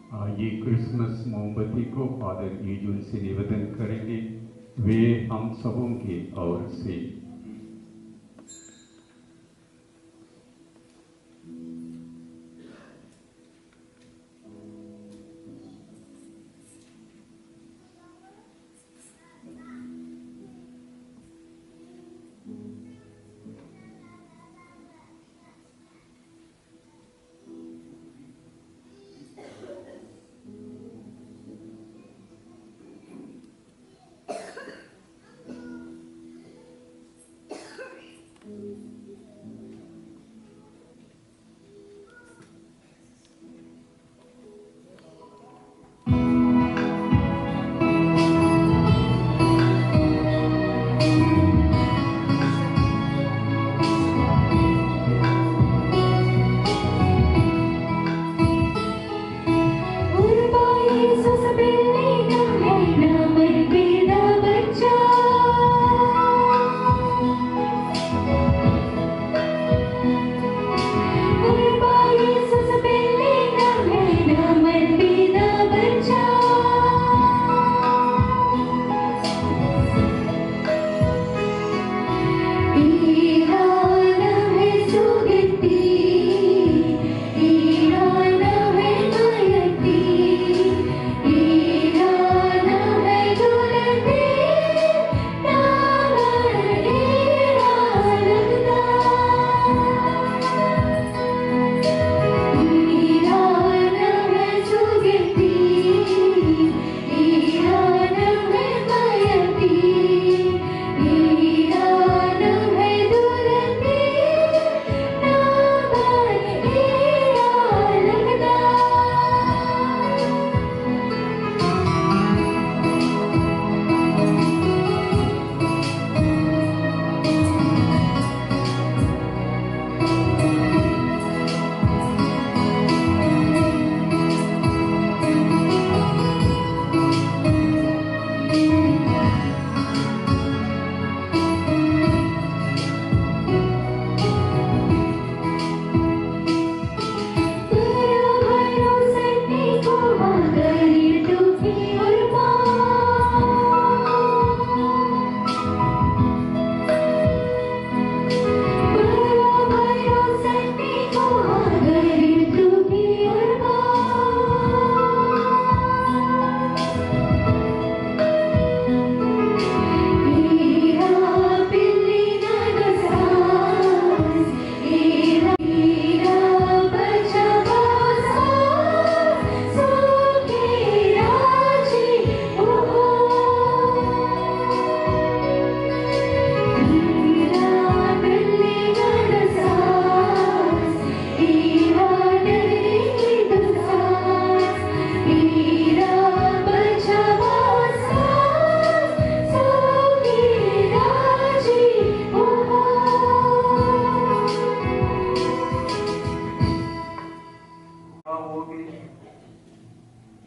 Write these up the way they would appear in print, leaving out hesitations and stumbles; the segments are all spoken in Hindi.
ये क्रिसमस मोमबत्ती को फादर यूजुल से निवेदन करेंगे, वे हम सबों की ओर से।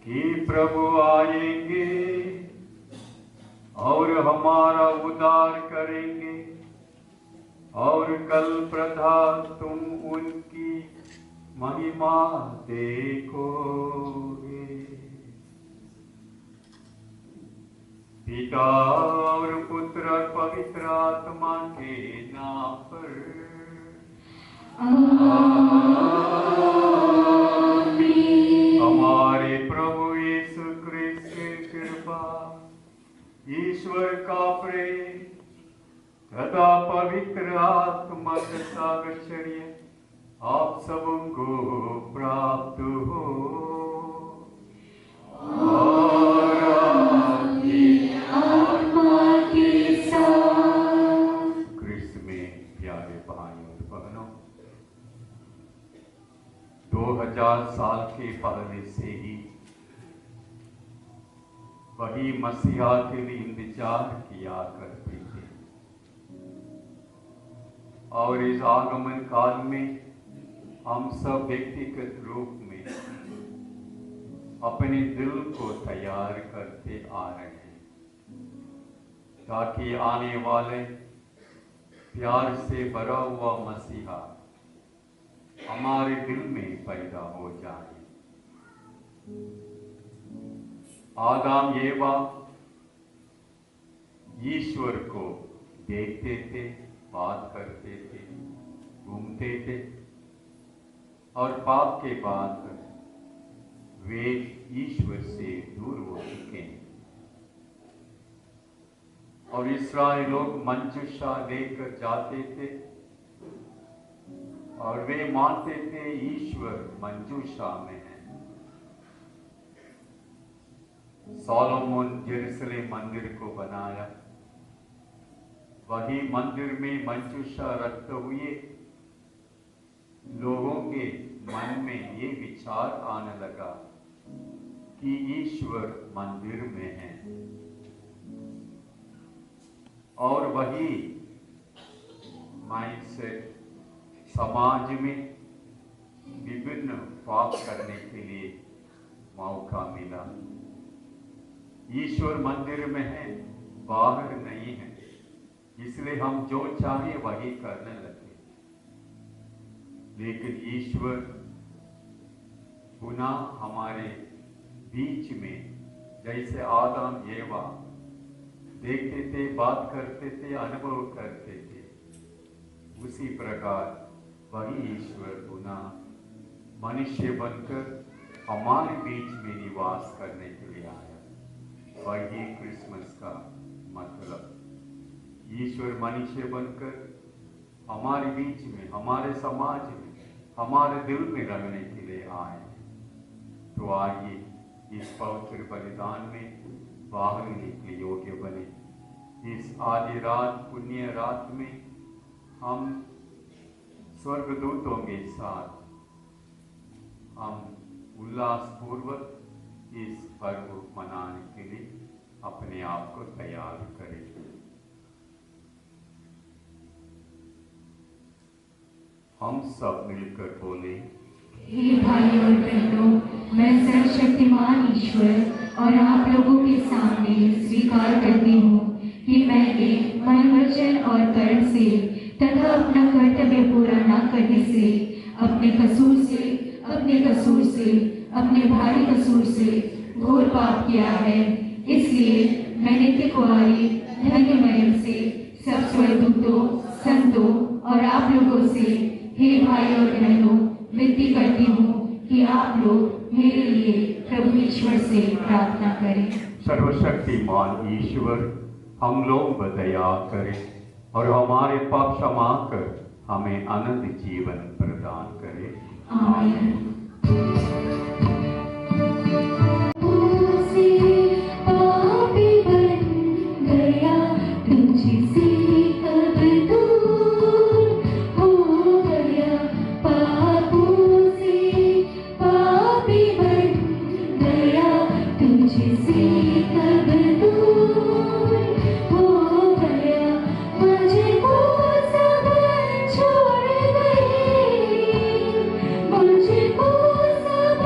कि प्रभु आएंगे और हमारा उद्धार करेंगे, और कल प्रभात तुम उनकी महिमा देखोगे। पिता और पुत्र और पवित्र आत्मा के नाम पर हमारे प्रभु यीशु क्रिस्त की कृपा, ईश्वर का प्रेम तथा पवित्र आत्मा का साक्षर्य आप सबको प्राप्त हो और आपकी आत्मा के साथ। क्रिस्त में प्यारे भाइयों और बहनों, 2000 साल के पहले से ही वही मसीहा के लिए इंतजार किया करते थे, और इस आगमन काल में हम सब व्यक्तिगत रूप में अपने दिल को तैयार करते आ रहे हैं, ताकि आने वाले प्यार से भरा हुआ मसीहा हमारे दिल में पैदा हो जाए। आदम एवा ईश्वर को देखते थे, बात करते थे, घूमते थे और पाप के बाद वे ईश्वर से दूर हो चुके हैं। और इस्राएल लोग मंजूषा लेकर जाते थे और वे मानते थे ईश्वर मंजूषा में है। सोलोमन यरूशलेम मंदिर को बनाया, वही मंदिर में मंजूषा रखते हुए लोगों के मन में ये विचार आने लगा कि ईश्वर मंदिर में है। और वही माइंडसेट समाज में विभिन्न पाप करने के लिए मौका मिला। ईश्वर मंदिर में है, बाहर नहीं है, इसलिए हम जो चाहे वही करने लगे। लेकिन ईश्वर पुनः हमारे बीच में, जैसे आदम एवा देखते थे, बात करते थे, अनुभव करते थे, उसी प्रकार वही ईश्वर पुनः मनुष्य बनकर हमारे बीच में निवास करने के लिए आया। वही क्रिसमस का मतलब, ईश्वर मनुष्य बनकर हमारे बीच में, हमारे समाज में, हमारे दिल में रहने के लिए आए। तो आइए इस पवित्र बलिदान में भाग लेने के लिए योग्य बने। इस आदि रात, पुण्य रात में हम स्वर्गदूतों के साथ हम उल्लासपूर्वक इस पर्व मनाने के लिए अपने आप को तैयार करें। हम सब मिलकर बोले, हे भाई और बहनों, मैं सर्वशक्तिमान ईश्वर और आप लोगों के सामने स्वीकार करती हूँ कि मैंने मन, वचन और कर्म से तथा अपना कर्तव्य पूरा न करने से, अपने कसूर से, अपने भारी कसूर से घोर पाप किया है। इसलिए मैं नित्य कुंवारी धन्य मरियम से, सब स्वर्गदूतों, संतों और आप लोगों से, हे भाई और बहनों, विनती करती हूँ कि आप लोग मेरे लिए प्रभु ईश्वर से प्रार्थना करें। सर्वशक्तिमान ईश्वर हम लोग पर दया करें और हमारे पाप क्षमा कर हमें अनंत जीवन प्रदान करे। आमीन। मुझको सब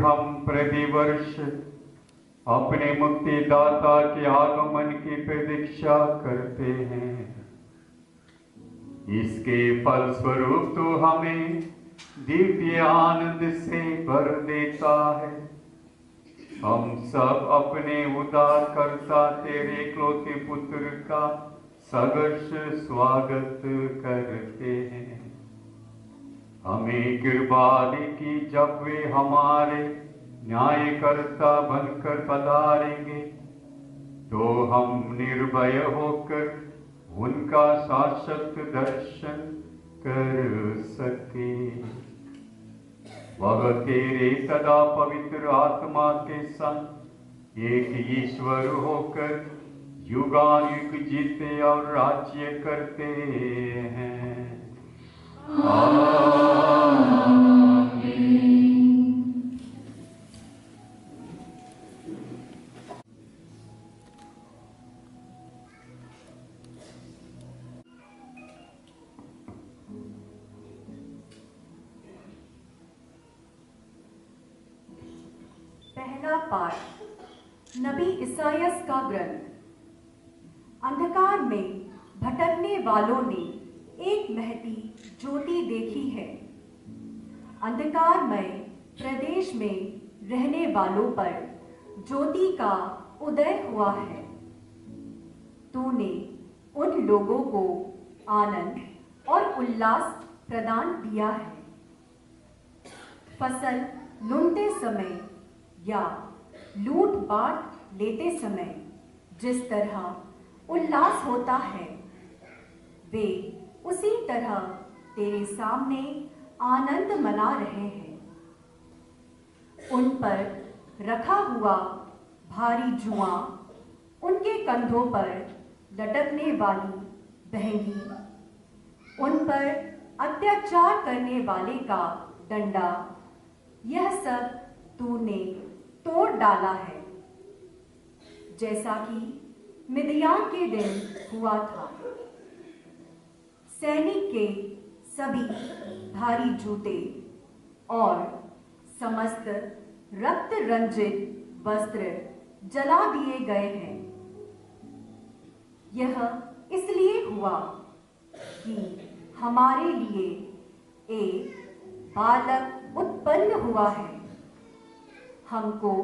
हम प्रतिवर्ष अपने मुक्तिदाता के आगमन की प्रतीक्षा करते हैं। इसके फलस्वरूप तो हमें दिव्य आनंद से भर देता है। हम सब अपने उद्धारकर्ता तेरे इकलौते पुत्र का सहर्ष स्वागत करते हैं। हमें कृपा दे कि जब वे हमारे न्यायकर्ता बनकर पधारेंगे तो हम निर्भय होकर उनका शाश्वत दर्शन कर सके। वह तेरे सदा पवित्र आत्मा के संग एक ईश्वर होकर युगायुग जीते और राज्य करते हैं। पहला पाठ नबी इसायास का ग्रंथ। अंधकार में भटकने वालों ने एक महती ज्योति देखी है। अंधकारमय प्रदेश में रहने वालों पर ज्योति का उदय हुआ है। तूने उन लोगों को आनंद और उल्लास प्रदान किया है। फसल लूटते समय या लूट बांट लेते समय जिस तरह उल्लास होता है, वे उसी तरह तेरे सामने आनंद मना रहे हैं। उन पर रखा हुआ भारी जुआ, उनके कंधों पर लटकने वाली बहंगी, उन पर अत्याचार करने वाले का डंडा, यह सब तूने तोड़ डाला है, जैसा कि मिद्यान के दिन हुआ था। सैनिक के सभी भारी जूते और समस्त रक्त रंजित वस्त्र जला दिए गए हैं। यह इसलिए हुआ कि हमारे लिए एक बालक उत्पन्न हुआ है, हमको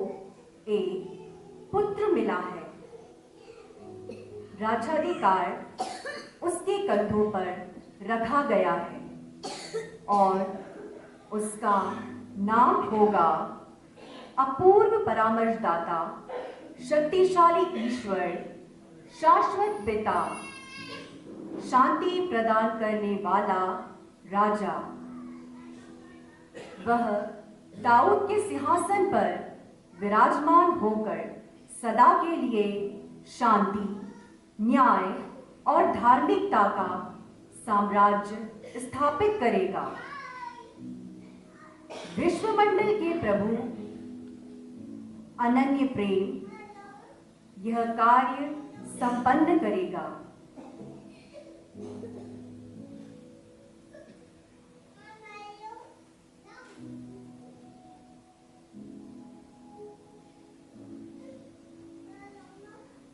एक पुत्र मिला है। राज्याधिकार उसके कंधों पर रखा गया है और उसका नाम होगा अपूर्व परामर्शदाता, शक्तिशाली ईश्वर, शाश्वत पिता, शांति प्रदान करने वाला राजा। वह दाऊद के सिंहासन पर विराजमान होकर सदा के लिए शांति, न्याय और धार्मिकता का साम्राज्य स्थापित करेगा। विश्वमंडल के प्रभु अनन्य प्रेम यह कार्य संपन्न करेगा।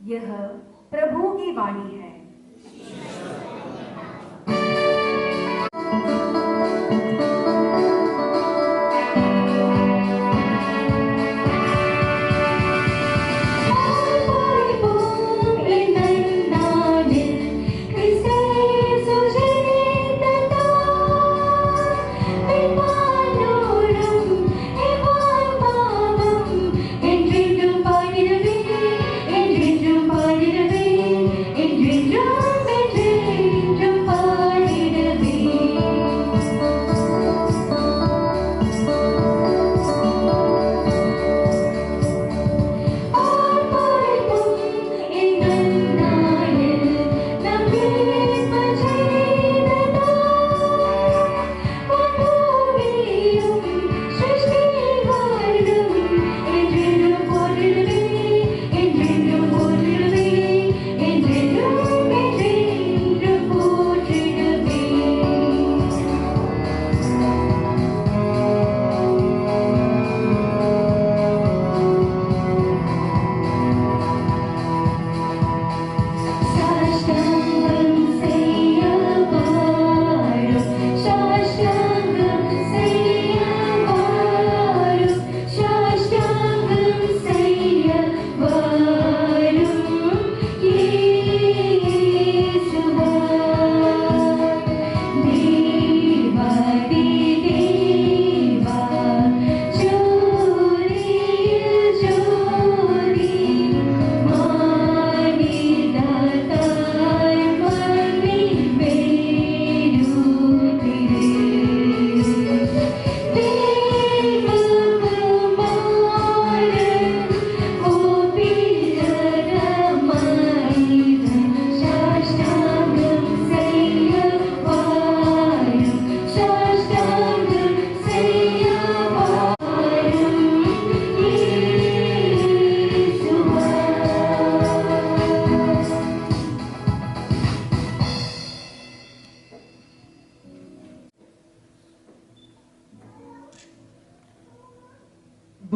यह प्रभु की वाणी है। Endrin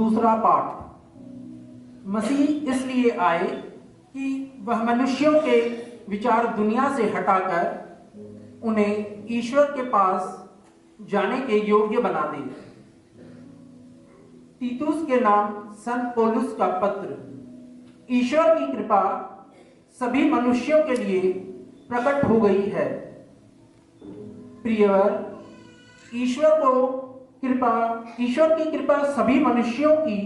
दूसरा पाठ। मसीह इसलिए आए कि वह मनुष्यों के विचार दुनिया से हटाकर उन्हें ईश्वर के पास जाने के योग्य बना दे। तीतुस के नाम संत पौलुस का पत्र। ईश्वर की कृपा सभी मनुष्यों के लिए प्रकट हो गई है। प्रियवर, ईश्वर की कृपा सभी मनुष्यों की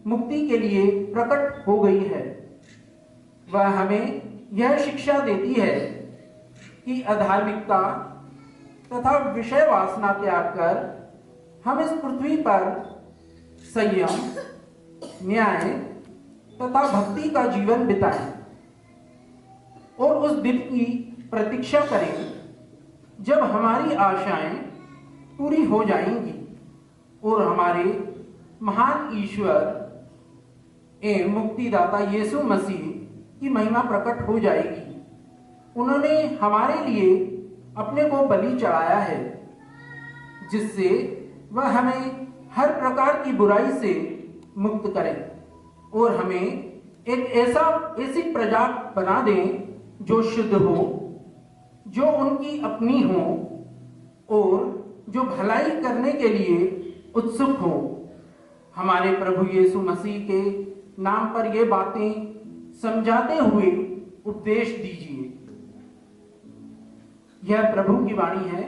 मुक्ति के लिए प्रकट हो गई है। वह हमें यह शिक्षा देती है कि अधार्मिकता तथा विषय वासना त्याग कर हम इस पृथ्वी पर संयम, न्याय तथा भक्ति का जीवन बिताएं और उस दिन की प्रतीक्षा करें जब हमारी आशाएं पूरी हो जाएंगी और हमारे महान ईश्वर एवं मुक्तिदाता यीशु मसीह की महिमा प्रकट हो जाएगी। उन्होंने हमारे लिए अपने को बलि चढ़ाया है, जिससे वह हमें हर प्रकार की बुराई से मुक्त करें और हमें एक ऐसी प्रजा बना दें जो शुद्ध हो, जो उनकी अपनी हो और जो भलाई करने के लिए उत्सुक हो। हमारे प्रभु यीशु मसीह के नाम पर ये बातें समझाते हुए उपदेश दीजिए। यह प्रभु की वाणी है।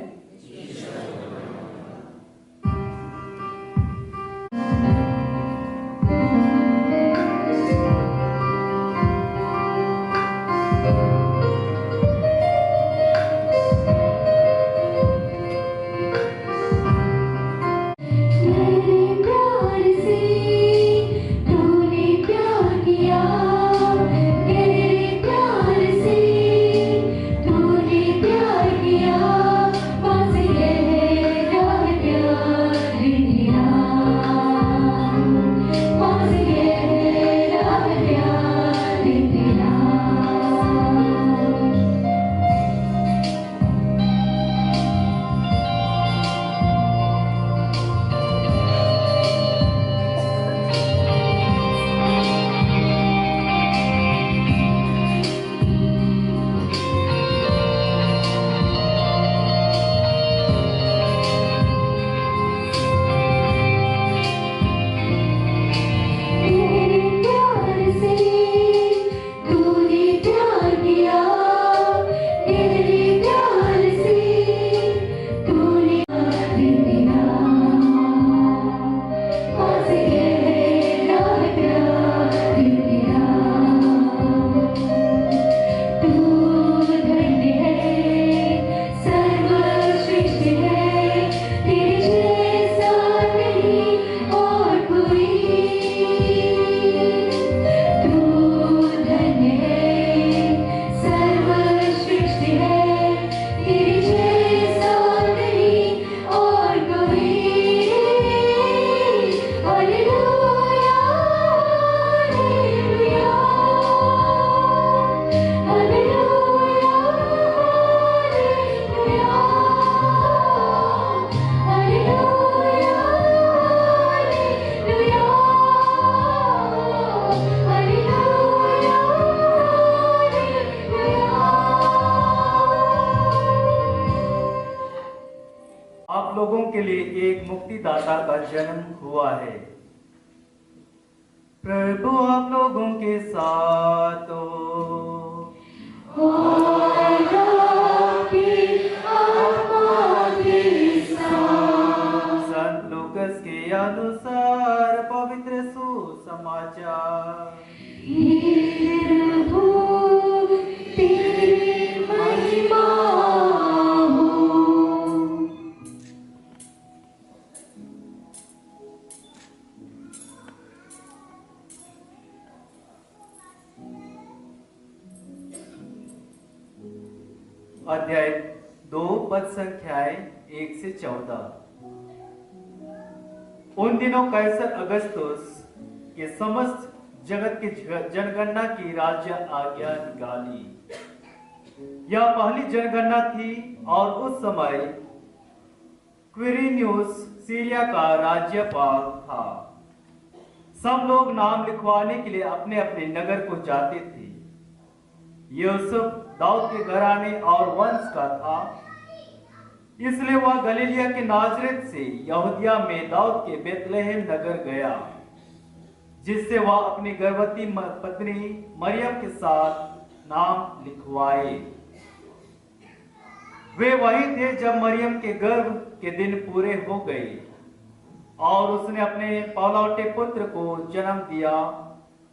मुक्तिदाता का जन्म हुआ है। प्रभु आप लोगों के साथ हो। संत लूकास के अनुसार पवित्र सुसमाचार। अध्याय 2 पद संख्याएं 1 से 14। उन दिनों कैसर अगस्तुस के समस्त जगत की जनगणना की राज्य आज्ञा निकाली। यह पहली जनगणना थी और उस समय क्विरिनियुस सीरिया का राज्यपाल था। सब लोग नाम लिखवाने के लिए अपने अपने नगर को जाते थे। यूसुफ दाऊद के घराने और वंश का था, इसलिए वह गलीलिया के नाजरेत से यहूदिया में दाऊद के बेतलेहम नगर गया, जिससे वह अपनी गर्भवती पत्नी मरियम के साथ नाम लिखवाए। वे वही थे जब मरियम के गर्भ के दिन पूरे हो गए और उसने अपने पौलौटे पुत्र को जन्म दिया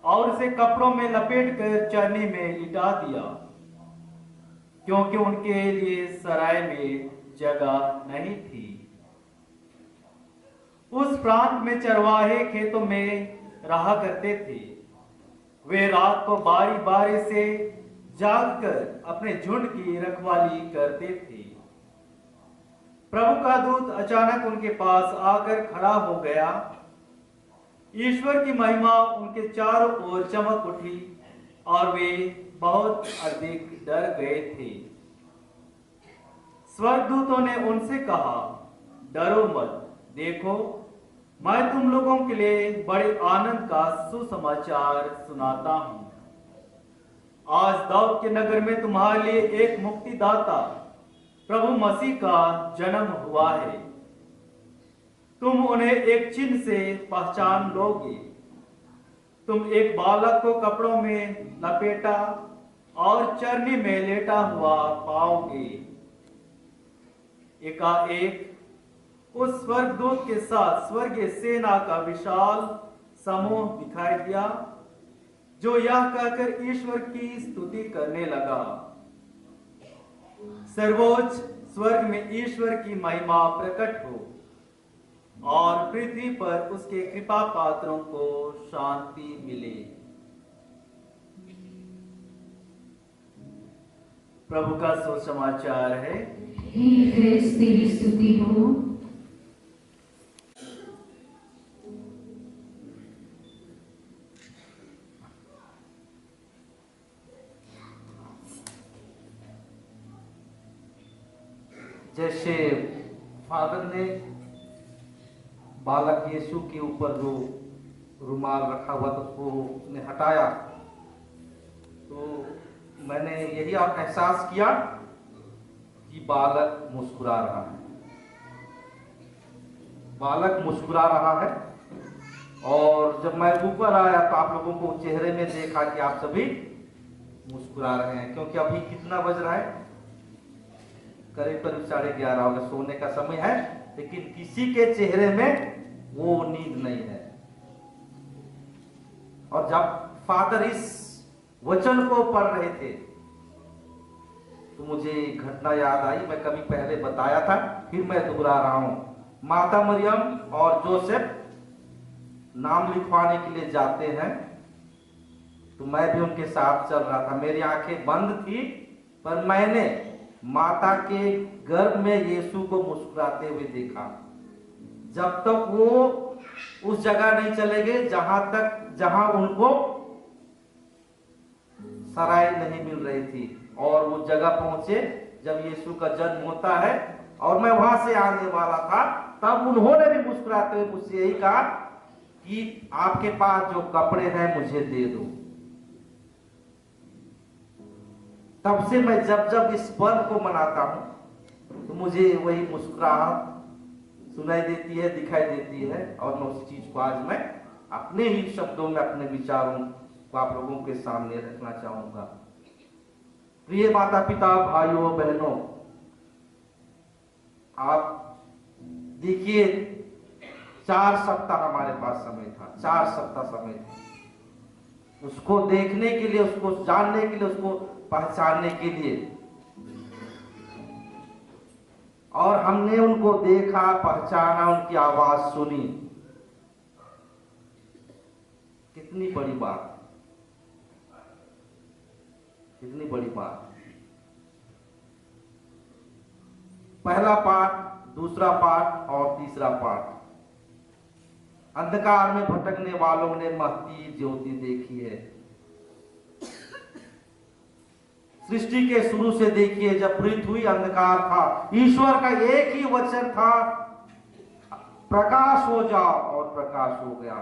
और उसे कपड़ों में लपेटकर चरनी में लिटा दिया, क्योंकि उनके लिए सराय में जगह नहीं थी। उस प्रांत में चरवाहे खेतों में रहा करते थे। वे रात को बारी बारी से जागकर अपने झुंड की रखवाली करते थे। प्रभु का दूत अचानक उनके पास आकर खड़ा हो गया। ईश्वर की महिमा उनके चारों ओर चमक उठी और वे बहुत अधिक डर गए थे। स्वर्गदूतों ने उनसे कहा, डरो मत, देखो मैं तुम लोगों के लिए बड़े आनंद का सुसमाचार सुनाता हूं। आज दाऊद के नगर में तुम्हारे लिए एक मुक्तिदाता प्रभु मसीह का जन्म हुआ है। तुम उन्हें एक चिन्ह से पहचान लोगे। तुम एक बालक को कपड़ों में लपेटा और चरनी में लेटा हुआ पाओगे। एकाएक उस स्वर्गदूत के साथ स्वर्गीय सेना का विशाल समूह दिखाई दिया, जो यह कहकर ईश्वर की स्तुति करने लगा, सर्वोच्च स्वर्ग में ईश्वर की महिमा प्रकट हो और पृथ्वी पर उसके कृपा पात्रों को शांति मिले। प्रभु का सुसमाचार है। हे ख्रिस्त तेरी स्तुति हो। जैसे फादर ने बालक यीशु के ऊपर जो रुमाल रखा हुआ था उसको उसने हटाया, तो मैंने यही एहसास किया कि बालक मुस्कुरा रहा है। बालक मुस्कुरा रहा है। और जब मैं ऊपर आया तो आप लोगों को चेहरे में देखा कि आप सभी मुस्कुरा रहे हैं, क्योंकि अभी कितना बज रहा है, करीब 11:30 होगा, सोने का समय है, लेकिन किसी के चेहरे में वो नींद नहीं है। और जब फादर इस वचन को पढ़ रहे थे तो मुझे घटना याद आई। मैं कभी पहले बताया था, फिर मैं दोहरा रहा हूं। माता मरियम और जोसेफ नाम लिखवाने के लिए जाते हैं, तो मैं भी उनके साथ चल रहा था। मेरी आंखें बंद थी, पर मैंने माता के गर्भ में यीशु को मुस्कुराते हुए देखा। जब तक वो उस जगह नहीं चले गए जहां उनको सराय नहीं मिल रही थी, और वो जगह पहुंचे जब यीशु का जन्म होता है, और मैं वहां से आने वाला था, तब उन्होंने भी मुस्कुराते हुए मुझसे यही कहा कि आपके पास जो कपड़े हैं मुझे दे दो। तब से मैं जब इस पर्व को मनाता हूं तो मुझे वही मुस्कुराहट सुनाई देती है, दिखाई देती है, और मैं उस चीज को आज मैं अपने ही शब्दों में, अपने विचारों को आप लोगों के सामने रखना चाहूंगा। प्रिय माता पिता, भाइयों बहनों, आप देखिए 4 सप्ताह हमारे पास समय था, 4 सप्ताह समय था उसको देखने के लिए, उसको जानने के लिए, उसको पहचानने के लिए। और हमने उनको देखा, पहचाना, उनकी आवाज सुनी। कितनी बड़ी बात, कितनी बड़ी बात। पहला पाठ, दूसरा पाठ और तीसरा पाठ। अंधकार में भटकने वालों ने महती ज्योति देखी है। सृष्टि के शुरू से देखिए, जब पृथ्वी अंधकार था, ईश्वर का एक ही वचन था, प्रकाश हो जाओ, और प्रकाश हो गया।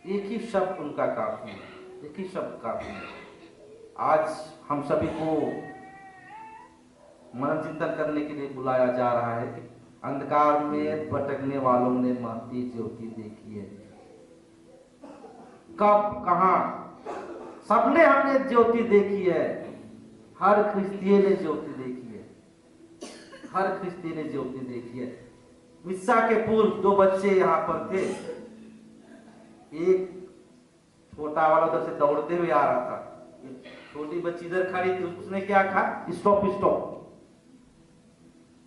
एक ही शब्द उनका काफी है, एक ही शब्द काफी है। आज हम सभी को मन चिंतन करने के लिए बुलाया जा रहा है कि अंधकार में भटकने वालों ने महती ज्योति देखी है। कब, कहां? सबने हमने ज्योति देखी है। हर ख्रिस्तीय ने ज्योति देखी है, हर ख्रिस्तीय ने ज्योति देखी है। मिस्सा के पूर्व 2 बच्चे यहाँ पर थे। एक छोटा वाला उधर से दौड़ते हुए आ रहा था, छोटी बच्ची इधर खड़ी थी। उसने क्या कहा? Stop stop.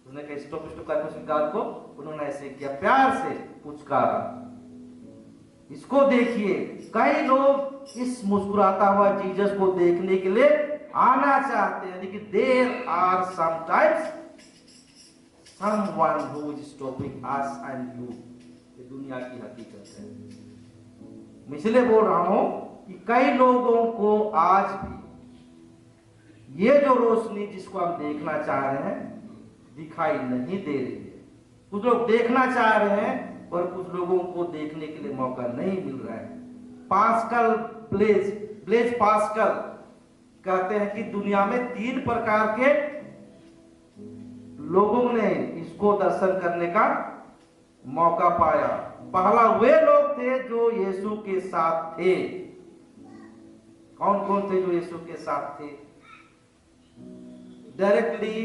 उसने कहा स्टॉप स्टॉप करके उस गाल को उन्होंने ऐसे किया, प्यार से पुचकारा। इसको देखिए, कई लोग इस मुस्कुराता हुआ जीसस को देखने के लिए आना चाहते हैं, लेकिन there are sometimes someone who is stopping us and you। ये दुनिया की हकीकत है। मैं इसलिए बोल रहा हूं कि कई लोगों को आज भी ये जो रोशनी जिसको हम देखना चाह रहे हैं दिखाई नहीं दे रही है। कुछ लोग देखना चाह रहे हैं और कुछ लोगों को देखने के लिए मौका नहीं मिल रहा है। पास्कल ब्लेज पास्कल कहते हैं कि दुनिया में 3 प्रकार के लोगों ने इसको दर्शन करने का मौका पाया। पहला वे लोग थे जो यीशु के साथ थे। कौन कौन थे जो यीशु के साथ थे? डायरेक्टली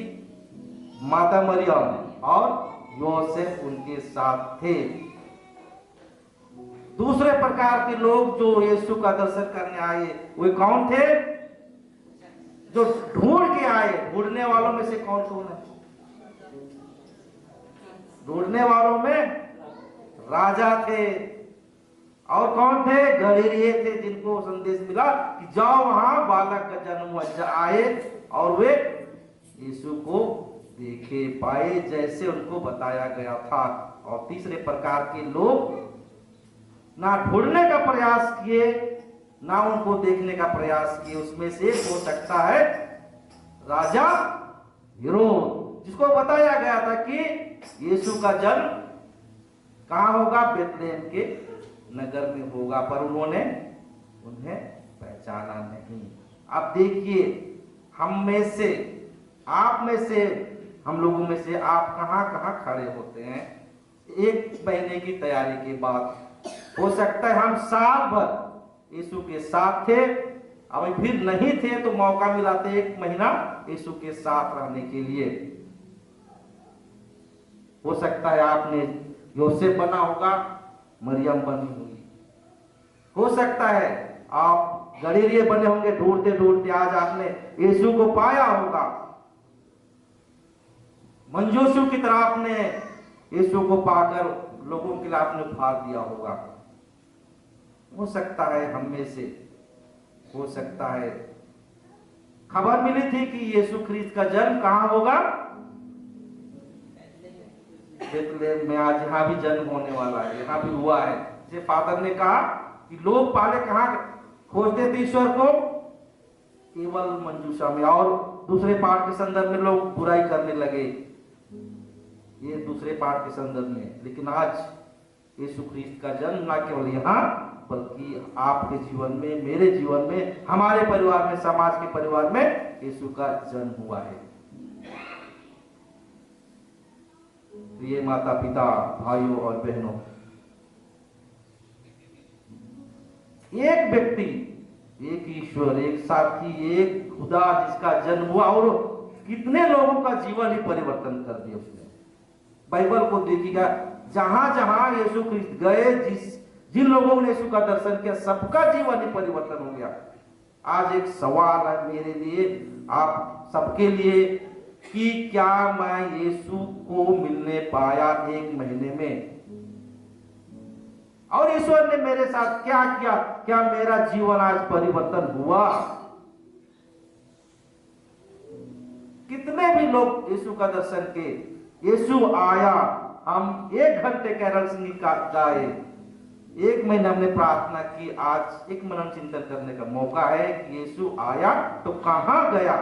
माता मरियम और योसेफ उनके साथ थे। दूसरे प्रकार के लोग जो यीशु का दर्शन करने आए, वे कौन थे? जो ढूंढ के आए। ढूंढने वालों में से कौन कौन है? ढूंढने वालों में राजा थे। और कौन थे? गलीलिये थे, जिनको संदेश मिला कि जाओ वहां बालक का जन्म आए, और वे यीशु को देखे पाए जैसे उनको बताया गया था। और तीसरे प्रकार के लोग ना ढूंढने का प्रयास किए, ना उनको देखने का प्रयास किए। उसमें से हो सकता है राजा हेरोद, जिसको बताया गया था कि यीशु का जन्म कहां होगा? बेथलेहम के नगर में होगा, पर उन्होंने उन्हें पहचाना नहीं। अब देखिए, हम में से, आप में से, हम लोगों में से आप कहां कहां खड़े होते हैं? 1 महीने की तैयारी के बाद हो सकता है हम साल भर यीशु के साथ थे, अब फिर नहीं थे तो मौका मिला था 1 महीना यीशु के साथ रहने के लिए। हो सकता है आपने योसेफ बना होगा, मरियम बनी होगी। हो सकता है आप गलीलिये बने होंगे, ढूंढते ढूंढते आज आपने यीशु को पाया होगा। मंजूसू की तरह आपने यीशु को पाकर लोगों के लिए आपने उपहार दिया होगा। हो सकता है हम में से, हो सकता है खबर मिली थी कि यीशु ख्रीस्त का जन्म कहां होगा? बेथलेहम में। आज यहाँ भी जन्म होने वाला है, यहाँ भी हुआ है। जैसे फादर ने कहा कि लोग पहले कहाँ खोजते थे ईश्वर को? केवल मंजूषा में, और दूसरे पाठ के संदर्भ में लोग बुराई करने लगे, ये दूसरे पाठ के संदर्भ में। लेकिन आज यीशु ख्रीस्त का जन्म ना केवल यहाँ, बल्कि आपके जीवन में, मेरे जीवन में, हमारे परिवार में, समाज के परिवार में यीशु का जन्म हुआ है। प्रिय माता पिता, भाइयों और बहनों, एक व्यक्ति, एक ईश्वर, एक साथी, एक खुदा जिसका जन्म हुआ और कितने लोगों का जीवन ही परिवर्तन कर दिया उसने। बाइबल को देखिएगा, जहां जहां यीशु ख्रीस्त गए, जिन लोगों ने यीशु का दर्शन किया, सबका जीवन ही परिवर्तन हो गया। आज एक सवाल है मेरे लिए, आप सबके लिए, कि क्या मैं यीशु को मिलने पाया 1 महीने में? और ईश्वर ने मेरे साथ क्या किया? क्या मेरा जीवन आज परिवर्तन हुआ? कितने भी लोग यीशु का दर्शन किए, यीशु आया, हम 1 घंटे कैरल गाए, 1 महीने हमने प्रार्थना की। आज एक मनन चिंतन करने का मौका है कि यीशु आया तो कहां गया,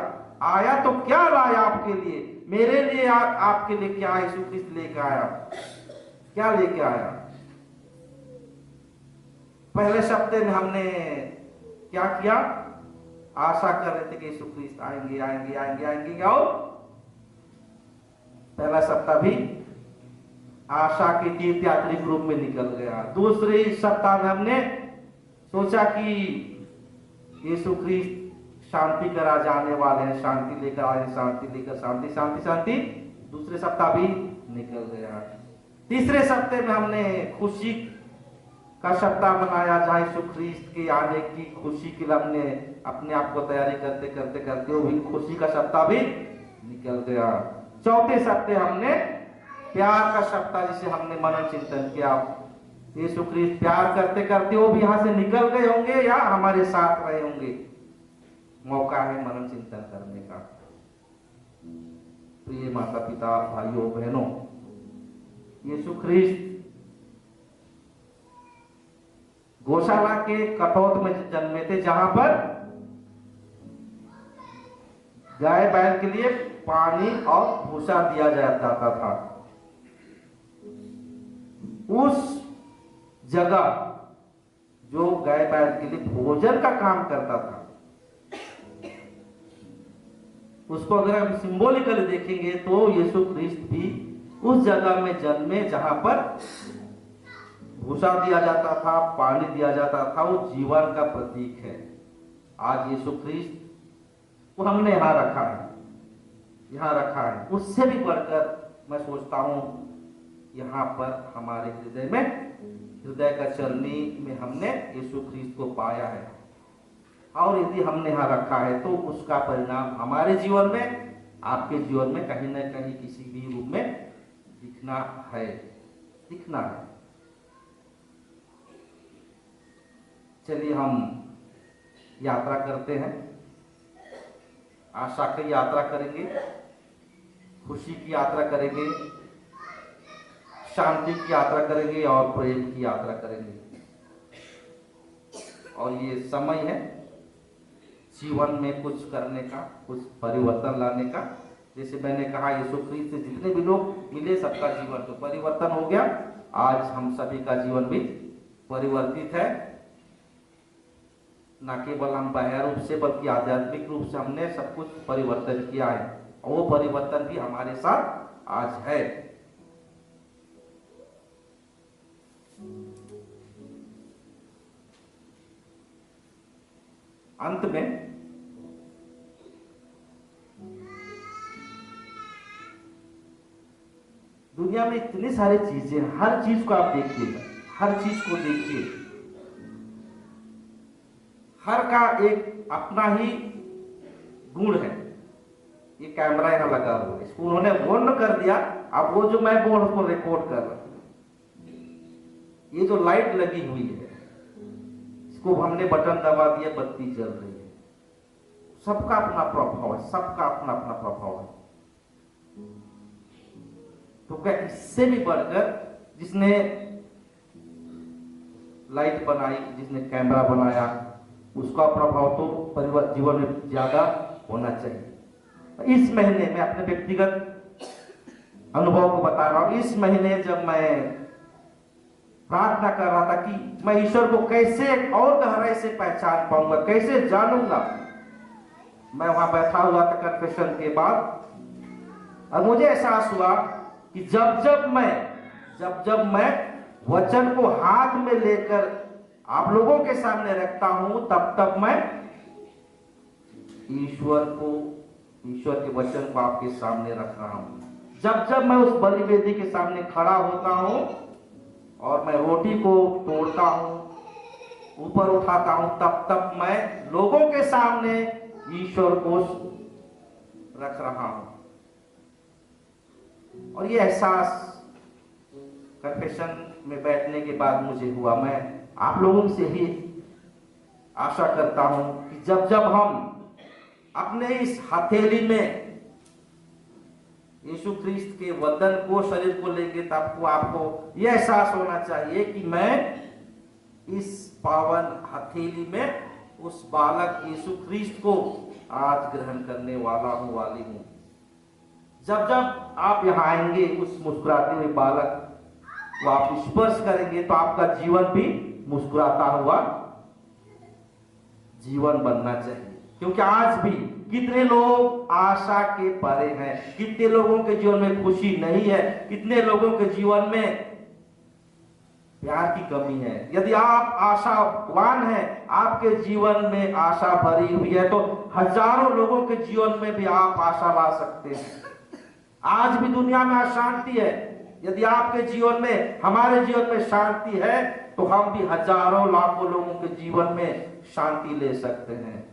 आया तो क्या लाया आपके लिए, मेरे लिए, आपके लिए क्या यीशु ख्रीस्त लेकर आया, क्या लेके आया? पहले सप्ताह में हमने क्या किया? आशा कर रहे थे कि यीशु ख्रिस्त आएंगे आएंगे आएंगे आएंगे, और पहला सप्ताह भी आशा के तीर्थयात्री ग्रुप में निकल गया। दूसरे सप्ताह में हमने सोचा कि यीशु ख्रिस्त शांति का राजा आने वाले हैं, शांति लेकर आए, शांति लेकर, शांति शांति शांति। दूसरे सप्ताह भी निकल गया। तीसरे सप्ताह में हमने खुशी का सप्ताह मनाया, जहाँ यीशु ख्रिस्त के आने की खुशी के लिए हमने अपने आप को तैयारी करते करते करते वो भी खुशी का सप्ताह भी निकल गया। चौथे सप्ताह हमने प्यार का सप्ताह, जिसे हमने मनन चिंतन किया। यीशु ख्रिस्त प्यार करते करते वो भी यहाँ से निकल गए होंगे या हमारे साथ रहे होंगे। मौका है मनन चिंतन करने का। प्रिय माता पिता, भाइयों बहनों, यीशु ख्रिस्त गौशाला के कटौत में जन्मे थे, जहां पर गाय बैल के लिए पानी और भूसा दिया जाता था। उस जगह जो गाय बैल के लिए भोजन का काम करता था, उसको अगर हम सिंबॉलिकली देखेंगे तो यीशु ख्रिस्त भी उस जगह में जन्मे जहां पर भूसा दिया जाता था, पानी दिया जाता था। वो जीवन का प्रतीक है। आज यीशु ख्रिस्त को हमने यहाँ रखा है, यहाँ रखा है। उससे भी बढ़कर मैं सोचता हूँ यहाँ पर हमारे हृदय में, हृदय का चरनी में हमने यीशु ख्रिस्त को पाया है। और यदि हमने यहाँ रखा है तो उसका परिणाम हमारे जीवन में, आपके जीवन में कहीं ना कहीं किसी भी रूप में दिखना है, दिखना है। चलिए हम यात्रा करते हैं, आशा की यात्रा करेंगे, खुशी की यात्रा करेंगे, शांति की यात्रा करेंगे और प्रेम की यात्रा करेंगे। और ये समय है जीवन में कुछ करने का, कुछ परिवर्तन लाने का। जैसे मैंने कहा, यीशु ख्रिस्त से जितने भी लोग मिले, सबका जीवन तो परिवर्तन हो गया। आज हम सभी का जीवन भी परिवर्तित है। न केवल हम बाह्य रूप से बल्कि आध्यात्मिक रूप से हमने सब कुछ परिवर्तन किया है, और वो परिवर्तन भी हमारे साथ आज है। अंत में दुनिया में इतनी सारी चीजें, हर चीज को आप देखिएगा, हर चीज को देखिए, हर का एक अपना ही गुण है। ये कैमरा यहाँ लगा हुआ है, इसको उन्होंने ऑन कर दिया। अब वो जो मैं बोल उसको रिकॉर्ड कर रहा हूं। ये जो लाइट लगी हुई है, इसको हमने बटन दबा दिया, बत्ती जल रही है। सबका अपना प्रभाव है, सबका अपना अपना प्रभाव है। तो क्या इससे भी बढ़कर जिसने लाइट बनाई, जिसने कैमरा बनाया, उसका प्रभाव तो जीवन में ज्यादा होना चाहिए। इस महीने में अपने व्यक्तिगत अनुभव को बता रहा हूं। इस महीने जब मैं प्रार्थना कर रहा था कि मैं ईश्वर को कैसे और गहराई से पहचान पाऊंगा, कैसे जानूंगा, मैं वहां बैठा हुआ था कन्फेशन के बाद, और मुझे एहसास हुआ कि जब जब मैं वचन को हाथ में लेकर आप लोगों के सामने रखता हूं, तब मैं ईश्वर के वचन को आपके सामने रख रहा हूं। जब मैं उस बलिवेदी के सामने खड़ा होता हूं और मैं रोटी को तोड़ता हूं, ऊपर उठाता हूं, तब मैं लोगों के सामने ईश्वर को रख रहा हूं। और ये एहसास कन्फेशन में बैठने के बाद मुझे हुआ। मैं आप लोगों से ही आशा करता हूं कि जब हम अपने इस हथेली में यीशु ख्रिस्त के वतन को, शरीर को लेंगे, तब आपको यह एहसास होना चाहिए कि मैं इस पावन हथेली में उस बालक यीशु ख्रिस्त को आज ग्रहण करने वाला हूं, वाली हूं। जब आप यहाँ आएंगे, उस मुस्कुराते हुए बालक को आप स्पर्श करेंगे, तो आपका जीवन भी मुस्कुराता हुआ जीवन बनना चाहिए। क्योंकि आज भी कितने लोग आशा के परे हैं, कितने लोगों के जीवन में खुशी नहीं है, कितने लोगों के जीवन में प्यार की कमी है। यदि आप आशावान हैं, आपके जीवन में आशा भरी हुई है, तो हजारों लोगों के जीवन में भी आप आशा ला सकते हैं। आज भी दुनिया में अशांति है, यदि आपके जीवन में, हमारे जीवन में शांति है, तो हम भी हजारों लाखों लोगों के जीवन में शांति ले सकते हैं।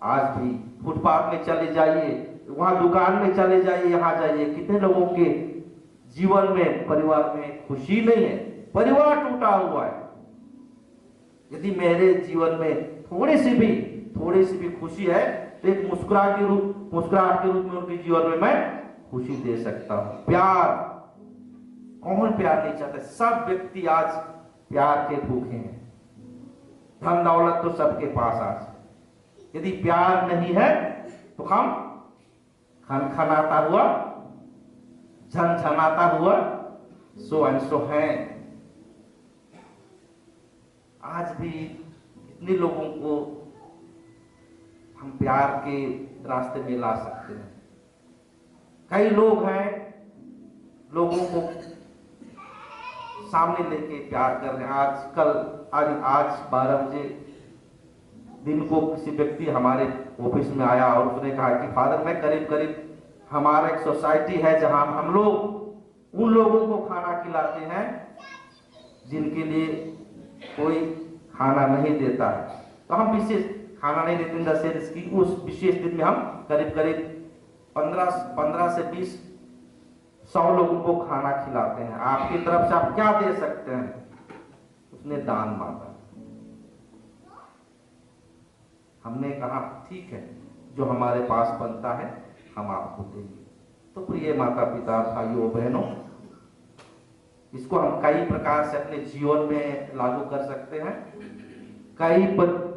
आज भी फुटपाथ में चले जाइए, वहां दुकान में चले जाइए, यहाँ जाइए, कितने लोगों के जीवन में, परिवार में खुशी नहीं है, परिवार टूटा हुआ है। यदि मेरे जीवन में थोड़ी सी भी खुशी है, तो एक मुस्कुराहट के रूप में उनके जीवन में मैं खुशी दे सकता हूं। प्यार, कौन प्यार नहीं चाहता? सब व्यक्ति आज प्यार के भूखे हैं। धन दौलत तो सबके पास आज, यदि प्यार नहीं है तो हम खनखनाता हुआ, झनझनाता हुआ सो एंड सो हैं। आज भी इतने लोगों को हम प्यार के रास्ते में ला सकते हैं। कई लोग हैं, लोगों को सामने लेके प्यार कर रहे हैं। आज 12 बजे दिन को किसी व्यक्ति हमारे ऑफिस में आया और उसने कहा कि फादर, मैं करीब हमारा एक सोसाइटी है जहां हम लोग उन लोगों को खाना खिलाते हैं जिनके लिए कोई खाना नहीं देता है। तो हम विशेष खाना नहीं देते इन द सेंस कि उस विशेष दिन में हम करीब 15 से 20 लोगों को खाना खिलाते हैं। आपकी तरफ से आप क्या दे सकते हैं? उसने दान मांगा। हमने कहा ठीक है, जो हमारे पास बनता है हम आपको देंगे। तो प्रिय माता पिता, भाइयों बहनों, इसको हम कई प्रकार से अपने जीवन में लागू कर सकते हैं। कई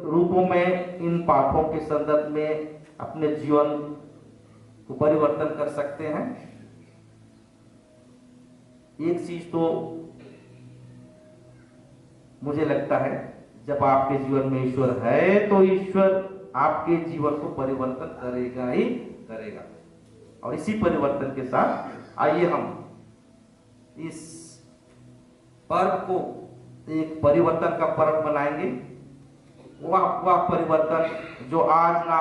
रूपों में इन पाठों के संदर्भ में अपने जीवन को परिवर्तन कर सकते हैं। एक चीज तो मुझे लगता है, जब आपके जीवन में ईश्वर है तो ईश्वर आपके जीवन को परिवर्तन करेगा ही करेगा। और इसी परिवर्तन के साथ आइए हम इस पर्व को एक परिवर्तन का पर्व बनाएंगे। वह परिवर्तन जो आज ना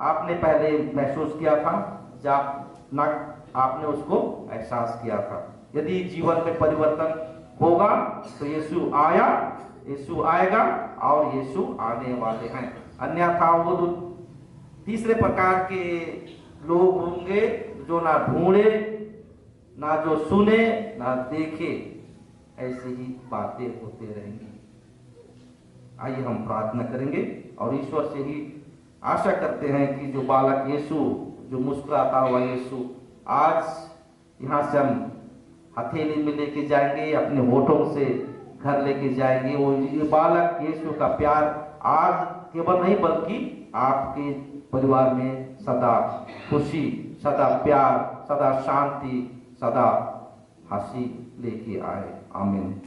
आपने पहले महसूस किया था, जब ना आपने उसको एहसास किया था। यदि जीवन में परिवर्तन होगा तो यीशु आया, यीशु आएगा और यीशु आने वाले हैं। अन्यथा वो तीसरे प्रकार के लोग होंगे जो ना ढूंढे, ना जो सुने, ना देखे, ऐसी ही बातें होते रहेंगी। आइए हम प्रार्थना करेंगे और ईश्वर से ही आशा करते हैं कि जो बालक यीशु, जो मुस्कुराता हुआ यीशु, आज यहाँ से हम हथेली में लेके जाएंगे, अपने होठों से घर लेके जाएंगे। वो ये बालक यीशु का प्यार आज केवल नहीं बल्कि आपके परिवार में सदा खुशी, सदा प्यार, सदा शांति, सदा हंसी लेके आए। आमीन।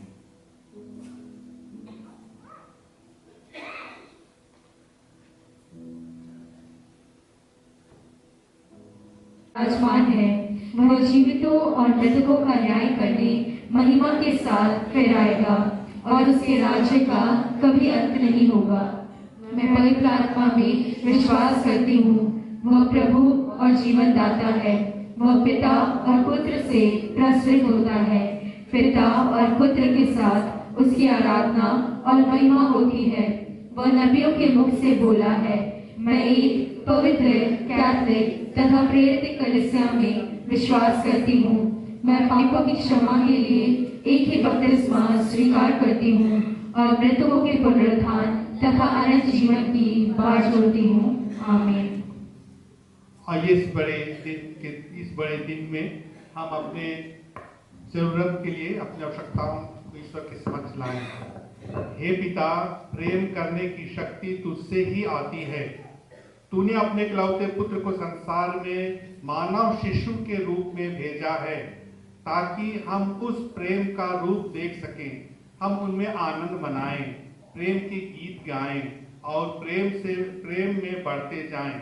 आसमान है, वह जीवितों और मृतकों का न्याय करने महिमा के साथ फिर आएगा और उसके राज्य का कभी अंत नहीं होगा। मैं पवित्र आत्मा में विश्वास करती हूँ, वह प्रभु और जीवन दाता है। वह पिता और पुत्र से प्रस्तुत होता है। पिता और पुत्र के साथ उसकी आराधना और महिमा होती है। वह नबियों के मुख से बोला है। मैं एक पवित्र, कैथोलिक तथा प्रेरित कलीसिया में विश्वास करती हूँ। मैं पापों की क्षमा के लिए एक ही बपतिस्मा स्वीकार करती हूँ और मृतकों के पुनरुत्थान तथा अनंत जीवन की बाट जोड़ती हूँ। आमीन। आइए इस बड़े दिन में हम अपने जरूरत के लिए, अपनी आवश्यकताओं को ईश्वर के समक्ष लाएं। हे पिता, प्रेम करने की शक्ति तुझसे ही आती है। तूने अपने इकलौते पुत्र को संसार में मानव शिशु के रूप में भेजा है ताकि हम उस प्रेम का रूप देख सकें हम उनमें आनंद मनाएं, प्रेम के गीत गाएं और प्रेम में बढ़ते जाएं।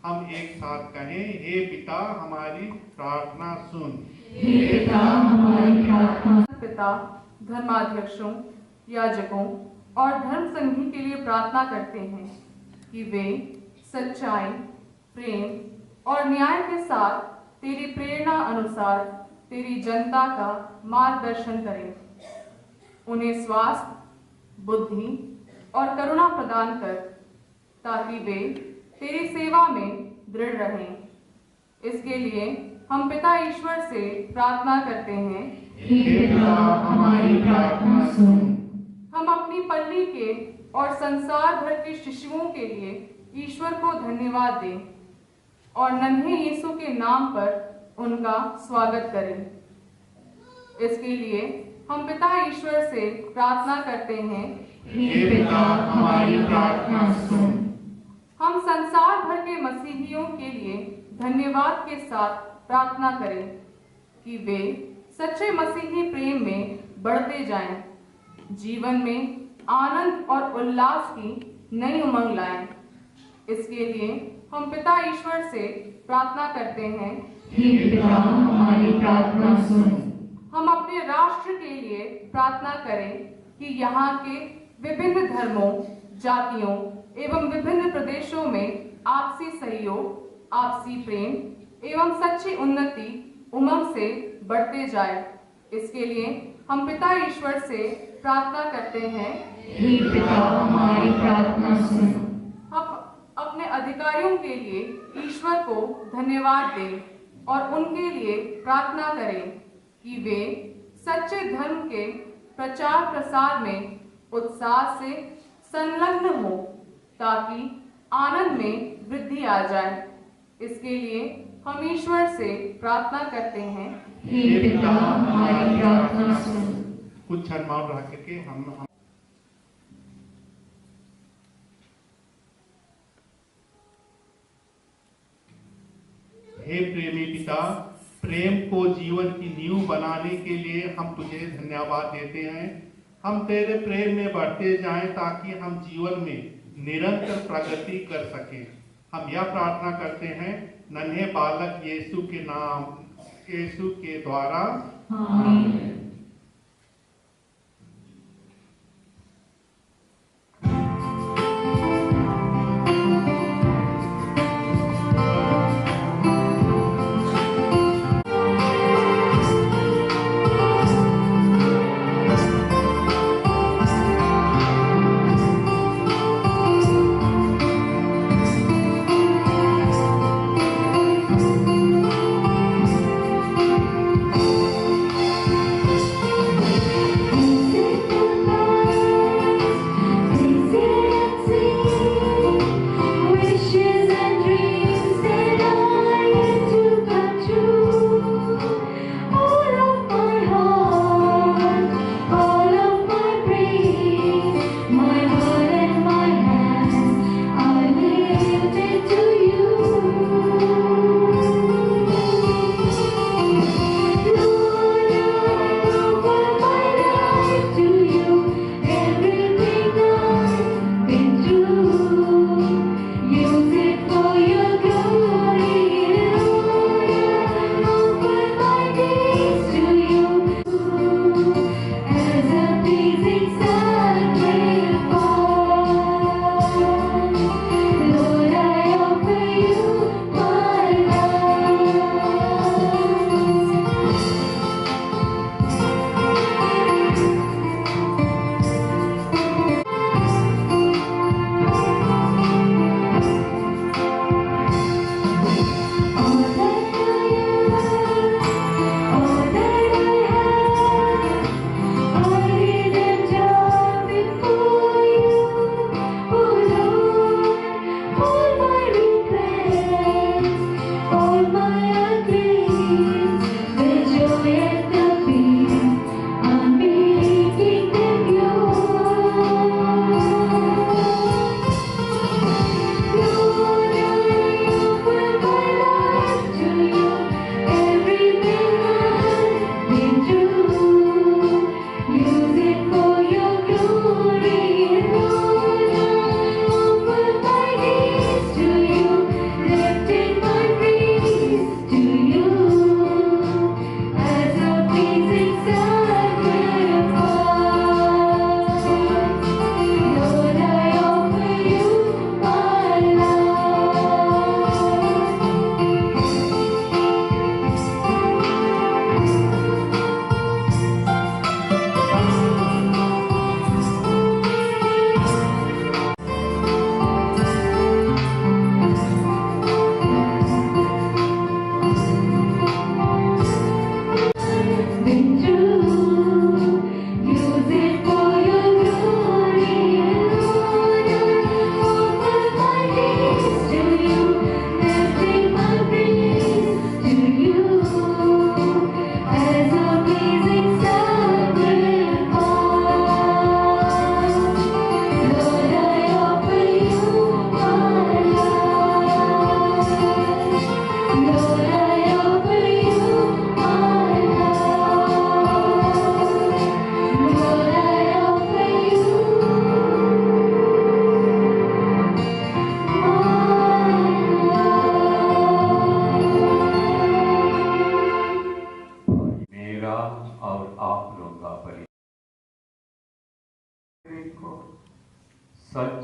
हम एक साथ कहें, हे पिता हमारी प्रार्थना सुन। हे पिता हमारी प्रार्थना। पिता धर्माध्यक्षों, याजकों और धर्म संघी के लिए प्रार्थना करते हैं कि वे सच्चाई, प्रेम और न्याय के साथ तेरी प्रेरणा अनुसार तेरी जनता का मार्गदर्शन करें। उन्हें स्वास्थ्य, बुद्धि और करुणा प्रदान कर, ताकि वे तेरी सेवा में दृढ़ रहें। इसके लिए हम पिता ईश्वर से प्रार्थना करते हैं, हे पिता हमारी प्रार्थना सुन। हम अपनी पल्ली के और संसार भर के शिशुओं के लिए ईश्वर को धन्यवाद दें और नन्हे यीशु के नाम पर उनका स्वागत करें। इसके लिए हम पिता ईश्वर से प्रार्थना करते हैं, हे पिता हमारी प्रार्थना सुन। हम संसार भर के मसीहियों के लिए धन्यवाद के साथ प्रार्थना करें कि वे सच्चे मसीही प्रेम में बढ़ते जाएं, जीवन में आनंद और उल्लास की नई उमंग लाएं। इसके लिए हम पिता ईश्वर से प्रार्थना करते हैं, हे पिता हमारी प्रार्थना सुन। हम अपने राष्ट्र के लिए प्रार्थना करें कि यहाँ के विभिन्न धर्मों, जातियों एवं विभिन्न प्रदेशों में आपसी सहयोग, आपसी प्रेम एवं सच्ची उन्नति उमंग से बढ़ते जाए। इसके लिए हम पिता ईश्वर से प्रार्थना करते हैं, हे पिता हमारी प्रार्थना सुन। हम अपने अधिकारियों के लिए ईश्वर को धन्यवाद दें और उनके लिए प्रार्थना करें कि वे सच्चे धर्म के प्रचार प्रसार में उत्साह से संलग्न हो, ताकि आनंद में वृद्धि आ जाए। इसके लिए हम ईश्वर से प्रार्थना करते हैं, हे पिता हमारी प्रार्थना सुन। कुछ क्षण मौन रह करके हम हे प्रेमी पिता, प्रेम को जीवन की नींव बनाने के लिए हम तुझे धन्यवाद देते हैं। हम तेरे प्रेम में बढ़ते जाएं ताकि हम जीवन में निरंतर प्रगति कर सकें। हम यह प्रार्थना करते हैं नन्हे बालक यीशु के नाम, यीशु के द्वारा, आमीन।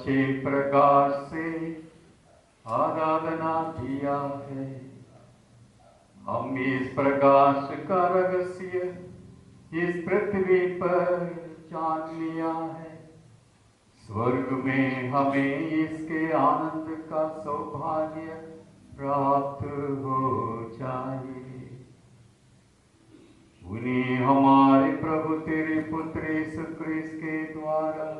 सच्चे प्रकाश से आराधना किया है। हम इस प्रकाश का रहस्य इस पृथ्वी पर जान लिया है। स्वर्ग में हमें इसके आनंद का सौभाग्य प्राप्त हो जाए। उन्हें हमारे प्रभु तेरे पुत्र यीशु क्रिस्त के द्वारा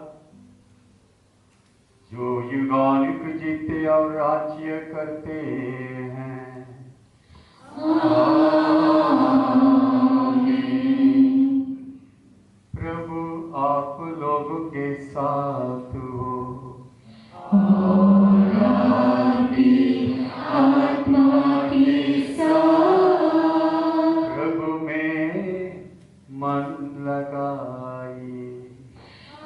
जो युगानुग जीते और राज्य करते हैं। प्रभु आप लोगों के साथ हो और आपकी आत्मा के साथ। प्रभु में मन लगाइए।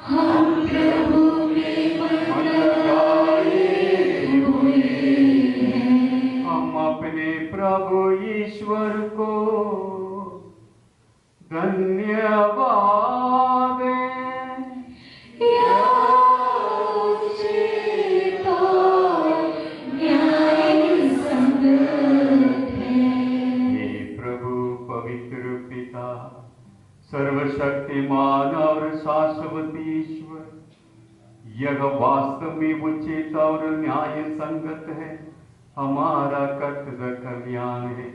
हम प्रभु में मन लगाए हुए हैं। हम अपने प्रभु ईश्वर को धन्यवाद दें। उचित और न्यायसंगत है। हे प्रभु पवित्र पिता, सर्वशक्तिमान और शाश्वत ईश्वर, यह वास्तव में उचित और न्याय संगत है, हमारा कर्तव्य कल्याण है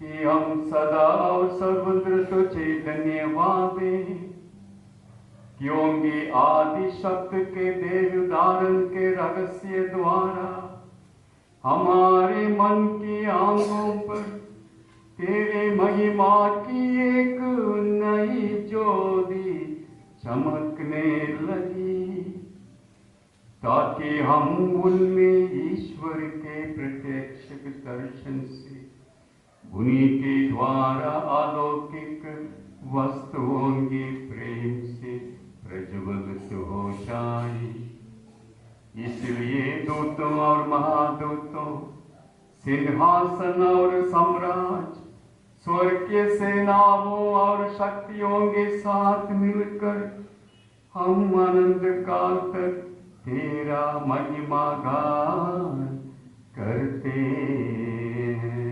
कि हम सदा और सर्वत्र तुझे धन्यवाद दें, क्योंकि आदि शक्ति के देव धारण के रहस्य द्वारा हमारे मन की आंखों पर तेरे महिमा की एक नई ज्योति चमकने लगी, ताकि हम उनमें ईश्वर के प्रत्यक्ष दर्शन से उन्हीं के द्वारा अलौकिक वस्तुओं के प्रेम से प्रज्वलित हो जाए। इसलिए दूतों और महादूतों, सिंहासन और साम्राज्य, स्वर्गीय सेनाओं और शक्तियों के साथ मिलकर हम अनंत काल तक तेरा महिमा गान करते हैं।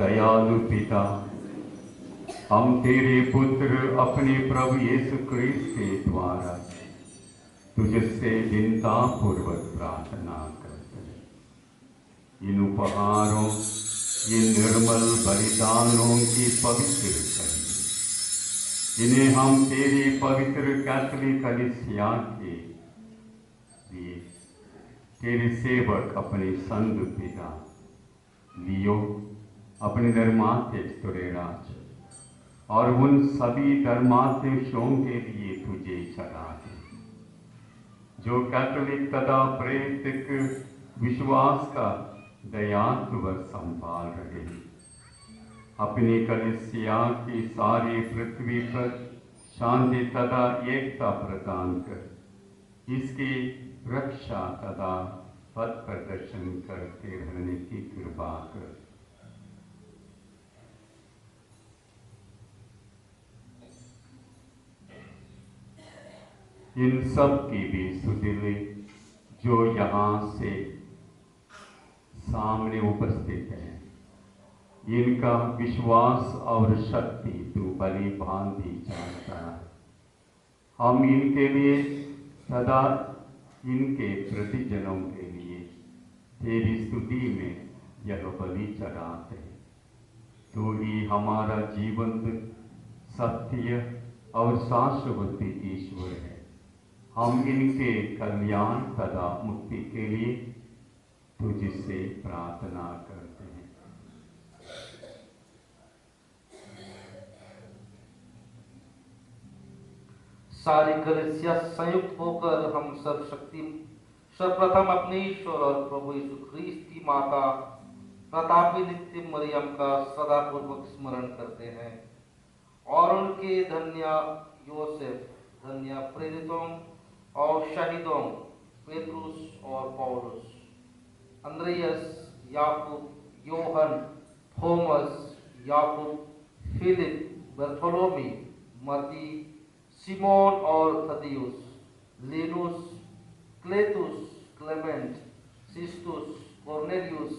दयालु पिता, हम तेरे पुत्र अपने प्रभु यीशु क्रिस्त के द्वारा तुझसे विनता पूर्वक प्रार्थना करते हैं। इन उपहारों, ये निर्मल बलिदानों की पवित्र कर, इन्हें हम तेरी पवित्र कैथोलिक कलीसिया के लिए तेरे सेवक अपने संत पिता लियो, अपने निर्माते तुरे राज और उन सभी धर्माध्यक्षों के लिए तुझे चढ़ाते जो कैथोलिक तथा प्रेरित विश्वास का दयात्व संभाल रहे हैं। अपनी कलीसिया की सारी पृथ्वी पर शांति तथा एकता प्रदान कर इसकी रक्षा तथा पथ प्रदर्शन करते रहने की कृपा कर। इन सब की भी सुधिले जो यहाँ से सामने उपस्थित है, इनका विश्वास और शक्ति तू भली भांति जानता है। हम इनके लिए सदा इनके प्रतिजनों के लिए तेरी स्तुति में यह बलि चढ़ाते हैं। तू ही हमारा जीवंत सत्य और शाश्वत ईश्वर है। हम इनके कल्याण तथा मुक्ति के लिए तुझसे प्रार्थना करते हैं। सारी कलीसिया संयुक्त होकर हम सर्वप्रथम अपने ईश्वर और प्रभु यीशु ख्रीस्त की माता प्रतापी नित्य मरियम का सदापूर्वक स्मरण करते हैं और उनके धन्य योसेफ, धन्य प्रेरितों और शहीदों पेट्रुस और पौलुस, अंद्रियास, याकूब, योहन, थॉमस, याकूब, फिलिप, बर्थोलोमी, मती, सिमोन और थदियुस, लिनुस, क्लेतुस, क्लेमेंट, सिस्टुस, कोर्नेलियुस,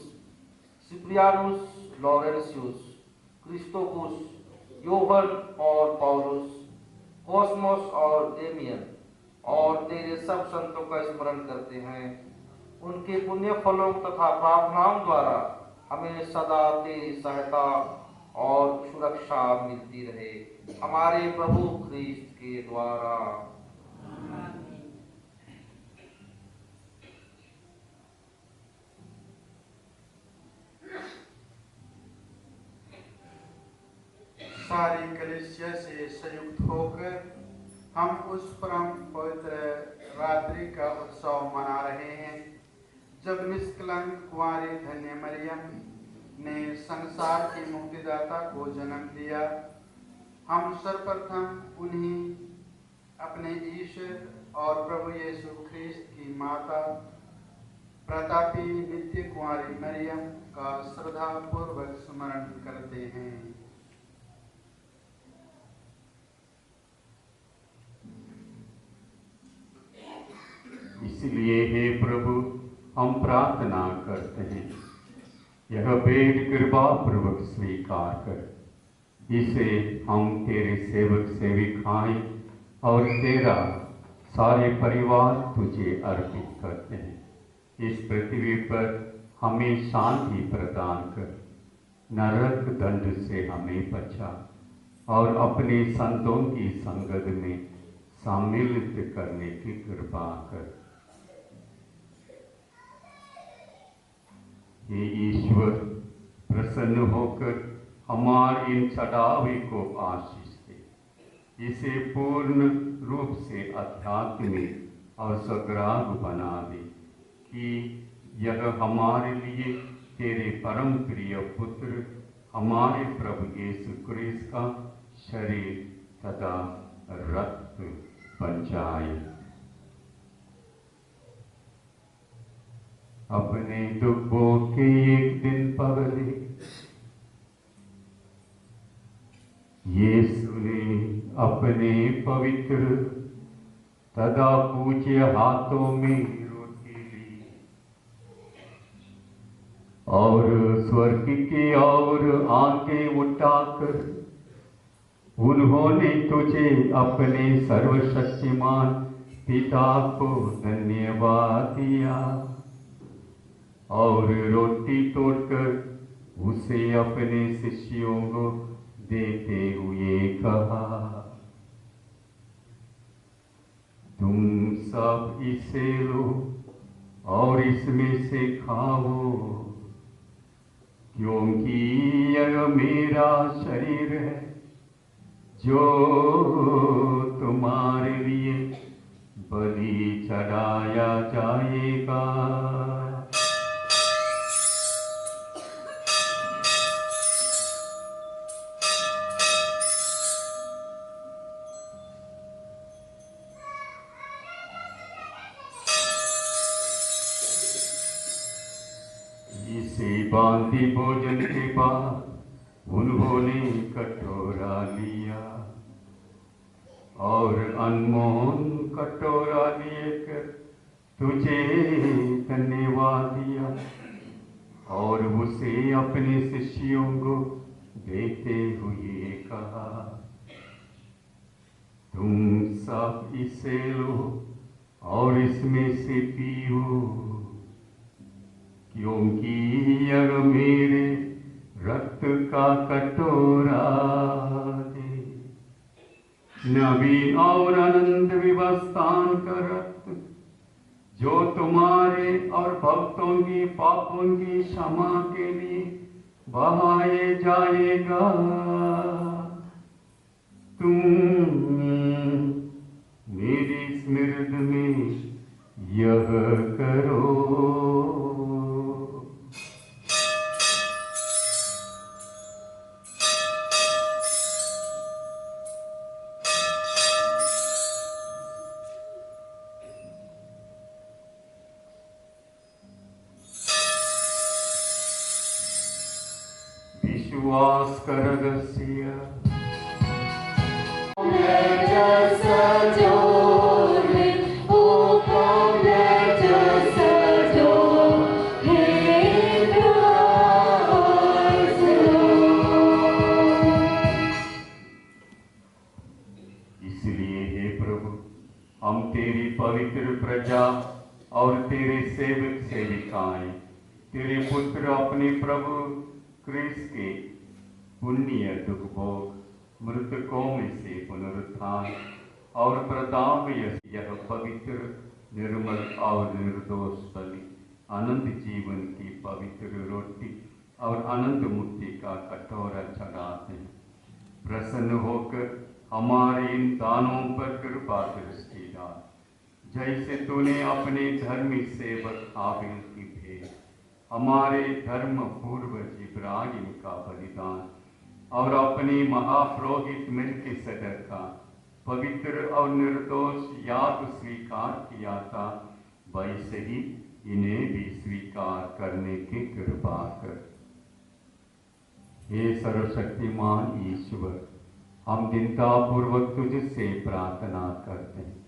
सिप्रियानुस, लॉरेंसियुस, क्रिस्टोफुस, योहन और पौलुस, कोस्मोस और डेमियन और तेरे सब संतों का स्मरण करते हैं। उनके पुण्य फलों तथा प्रार्थनाओं द्वारा हमें सदा तेरी सहायता और सुरक्षा मिलती रहे, हमारे प्रभु ख्रीस्त के द्वारा। सारी कलीसिया से संयुक्त होकर हम उस परम पवित्र रात्रि का उत्सव मना रहे हैं जब निष्कलंक कुंवारी धन्य मरियम ने संसार के मुक्तिदाता को जन्म दिया। हम सर्वप्रथम उन्हीं अपने ईश्वर और प्रभु यीशु ख्रीस्त की माता प्रतापी नित्य कुंवारी मरियम का श्रद्धा पूर्वक स्मरण करते हैं। इसलिए हे प्रभु, हम प्रार्थना करते हैं, यह भेंट कृपा पूर्वक स्वीकार कर। इसे हम तेरे सेवक सेविकाएं और तेरा सारे परिवार तुझे अर्पित करते हैं। इस पृथ्वी पर हमें शांति प्रदान कर, नरक दंड से हमें बचा और अपने संतों की संगत में सम्मिलित करने की कृपा कर। हे ईश्वर, प्रसन्न होकर हमारे इन चढ़ावे को आशीष दे। इसे पूर्ण रूप से आध्यात्मिक और सग्राह बना दे कि यह हमारे लिए तेरे परम प्रिय पुत्र हमारे प्रभु यीशु क्रिस्त का शरीर तथा रक्त बन जाए। अपने दुखों के एक दिन पहले यीशु ने अपने पवित्र तथा पूज्य हाथों में रोटी ली और स्वर्ग की ओर आंखें उठाकर उन्होंने तुझे अपने सर्वशक्तिमान पिता को धन्यवाद दिया और रोटी तोड़कर उसे अपने शिष्यों को देते हुए कहा, तुम सब इसे लो और इसमें से खाओ, क्योंकि यह मेरा शरीर है जो तुम्हारे लिए बलि चढ़ाया जाएगा। इसे बांधी भोजन के बाद उन्होंने कटोरा लिया और अनमोल कटोरा लेकर तुझे धन्यवाद दिया और उसे अपने शिष्यों को देते हुए कहा, तुम सब इसे लो और इसमें से पियो, क्योंकि यह मेरे रक्त का कटोरा है, नवीन और अनंत विवस्थान का रक्त, जो तुम्हारे और भक्तों की पापों की क्षमा के लिए बहाए जाएगा। तुम मेरी स्मृति में यह करो। विश्वास कर रसिया इसलिए हे प्रभु, हम तेरी पवित्र प्रजा और तेरे सेवक सेविकाएं तेरे पुत्र अपने प्रभु क्रिस्त के पुण्य दुख भोग मृतकों में से पुनरुत्थान और प्रदान में यह पवित्र निर्मल और निर्दोष बलि अनंत जीवन की पवित्र रोटी और अनंत मुक्ति का कटोरा चढ़ाते हैं। प्रसन्न होकर हमारे इन दानों पर कृपा दृष्टि डाल, जैसे तूने अपने धर्मी सेवक हाबिल की भेंट हमारे धर्म पूर्वज इब्राहिम का बलिदान और अपने महापुरोहित मेल्किसेदक का पवित्र और निर्दोष याद स्वीकार किया था, वैसे ही इन्हें भी स्वीकार करने की कृपा कर। हे सर्वशक्तिमान ईश्वर, हम दीनतापूर्वक तुझसे प्रार्थना करते हैं,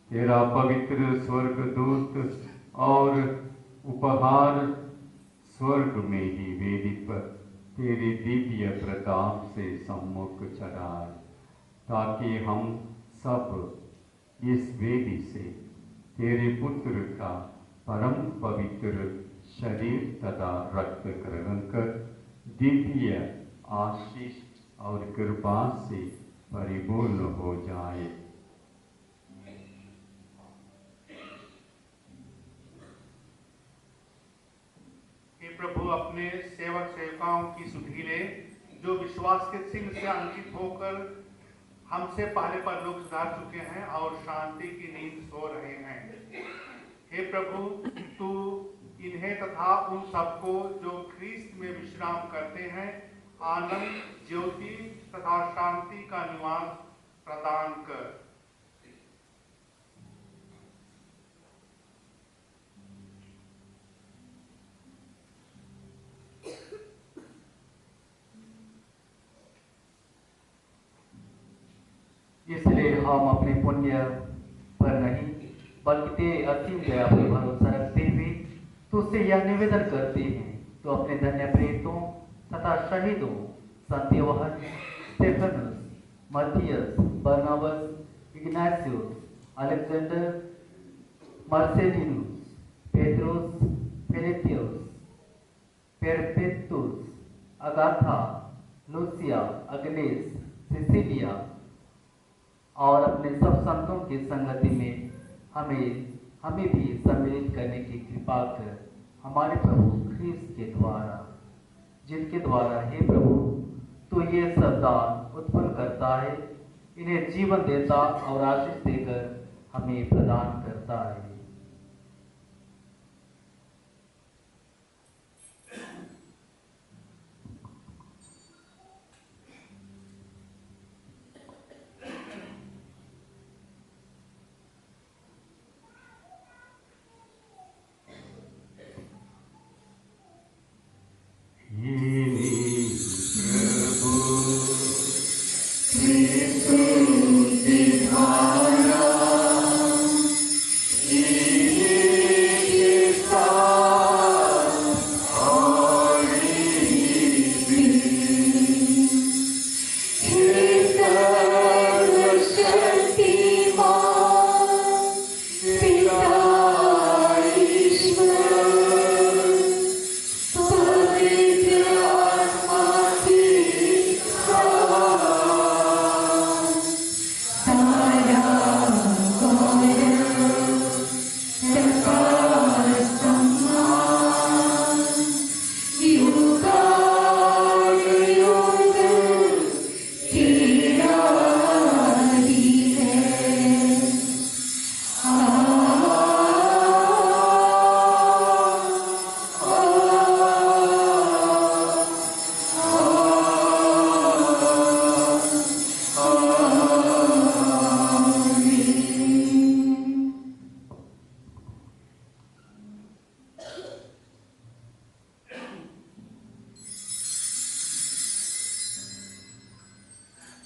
तेरा पवित्र स्वर्गदूत और उपहार स्वर्ग में ही वेदी पर तेरे दिव्य प्रताप से सम्मुख चढ़ाए, ताकि हम सब इस वेदी से तेरे पुत्र का परम पवित्र शरीर तथा रक्त ग्रहण कर दिव्य आशीष और कृपा से परिपूर्ण हो जाए। हे प्रभु, अपने सेवक सेविकाओं की सुधि ले, जो विश्वास के चिन्ह से अंकित होकर हमसे पहले परलोक सुधार चुके हैं और शांति की नींद सो रहे हैं। हे प्रभु, तू इन्हें तथा उन सबको जो ख्रीस्त में विश्राम करते हैं आनंद, ज्योति तथा शांति का निवास प्रदान कर। इसलिए हम अपने पुण्य पर नहीं बल्कि तेरे असीम दया पर भरोसा रखते हुए तुझसे यह निवेदन करते हैं, तो अपने धन्य प्रेरितों तथा शहीदों संत्यवहन, Stephanus, Matthias, Barnabas, Ignatius, Alexander, Marcellinus, Petros, Philippius, Perpetua, Agatha, Lucia, Agnes, Cecilia और अपने सब संतों की संगति में हमें भी सम्मिलित करने की कृपा कर, हमारे प्रभु ख्रीस्त के द्वारा, जिनके द्वारा हे प्रभु तू ये सब दान उत्पन्न करता है इन्हें जीवन देता और आशीष देकर हमें प्रदान करता है।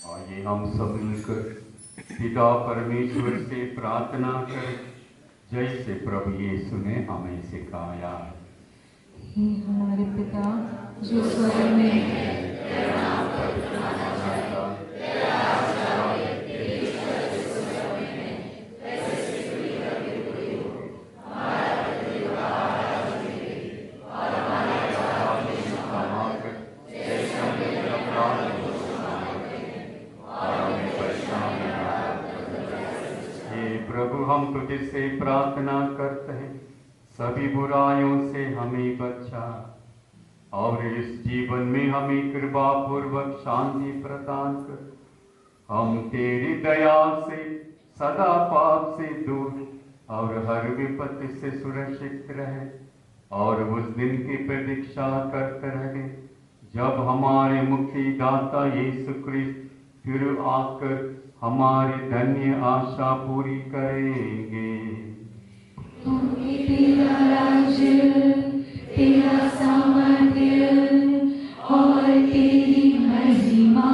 आइए हम सब मिलकर पिता परमेश्वर से प्रार्थना करें, जैसे प्रभु यीशु ने हमें सिखाया। हे हमारे पिता जो स्वर्ग में है, प्रभु हम तुझसे प्रार्थना करते हैं, सभी बुराइयों से हमें बचा और इस जीवन में हमें कृपा पूर्वक शांति प्रदान कर। हम तेरी दया से सदा पाप से दूर और हर विपत्ति से सुरक्षित रहे और उस दिन की प्रतीक्षा करते रहे जब हमारे मुक्तिदाता यीशु क्रिस्त फिर आकर हमारी धन्य आशा पूरी करेंगे। तेरा राज्य, तेरा सामर्थ्य और तेरी महिमा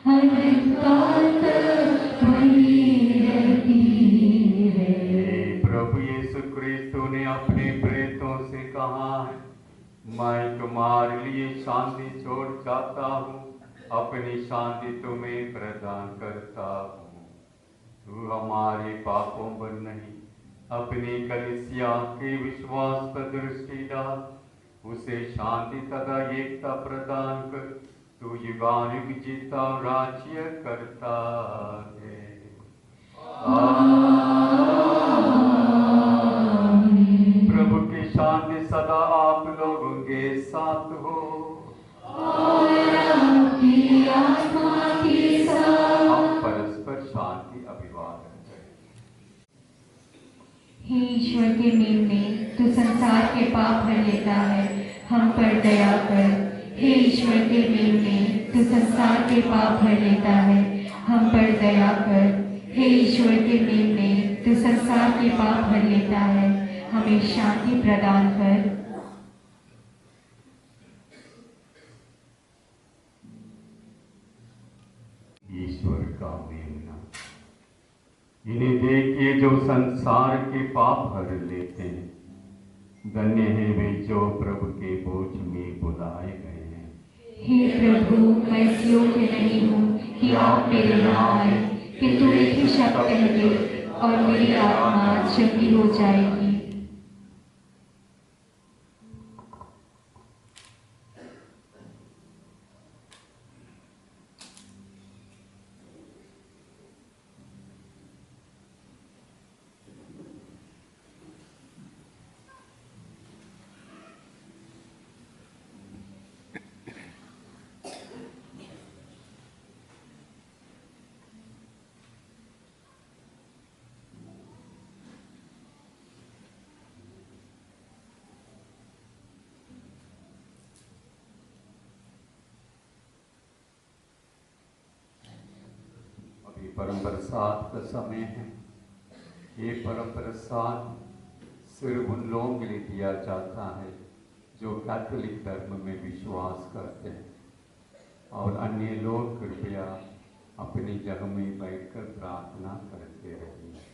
अनंत काल तक बनी रहती है। प्रभु यीशु क्रिस्तु ने अपने प्रेरितों से कहा है, मैं तुम्हारे लिए शांति छोड़ जाता हूँ, अपनी शांति तुम्हें प्रदान करता हूँ। तू हमारे पापों पर नहीं, अपनी कलीसिया के विश्वास पर दृष्टि डाल, उसे शांति तथा एकता प्रदान कर। तू युगानुग जीता और राज्य करता है। प्रभु की शांति सदा आप लोगों के साथ हो। हम परस्पर शांति अभिवादन करें। हे ईश्वर के मेमने, तू संसार के पाप हर लेता है, हम पर दया कर। हे ईश्वर के मेमने, तू संसार के पाप हर लेता है, हम पर दया कर। हे ईश्वर के मेमने, तू संसार के पाप हर लेता है, हमें शांति प्रदान कर। ईश्वर का मेमना, इन्हें देखिए जो संसार के पाप हर लेते हैं। धन्य है वे जो प्रभु के बोझ में बुलाए गए हैं। हे प्रभु, मैं इस योग्य नहीं हूँ कि आप मेरे यहाँ आए, किंतु एक ही शब्द कह दे और मेरी आत्मा चंगी हो जाएगी। परम प्रसाद का समय है। ये परम प्रसाद सिर्फ उन लोगों के लिए दिया जाता है जो कैथोलिक धर्म में विश्वास करते हैं, और अन्य लोग कृपया अपनी जगह में बैठकर प्रार्थना करते रहिए।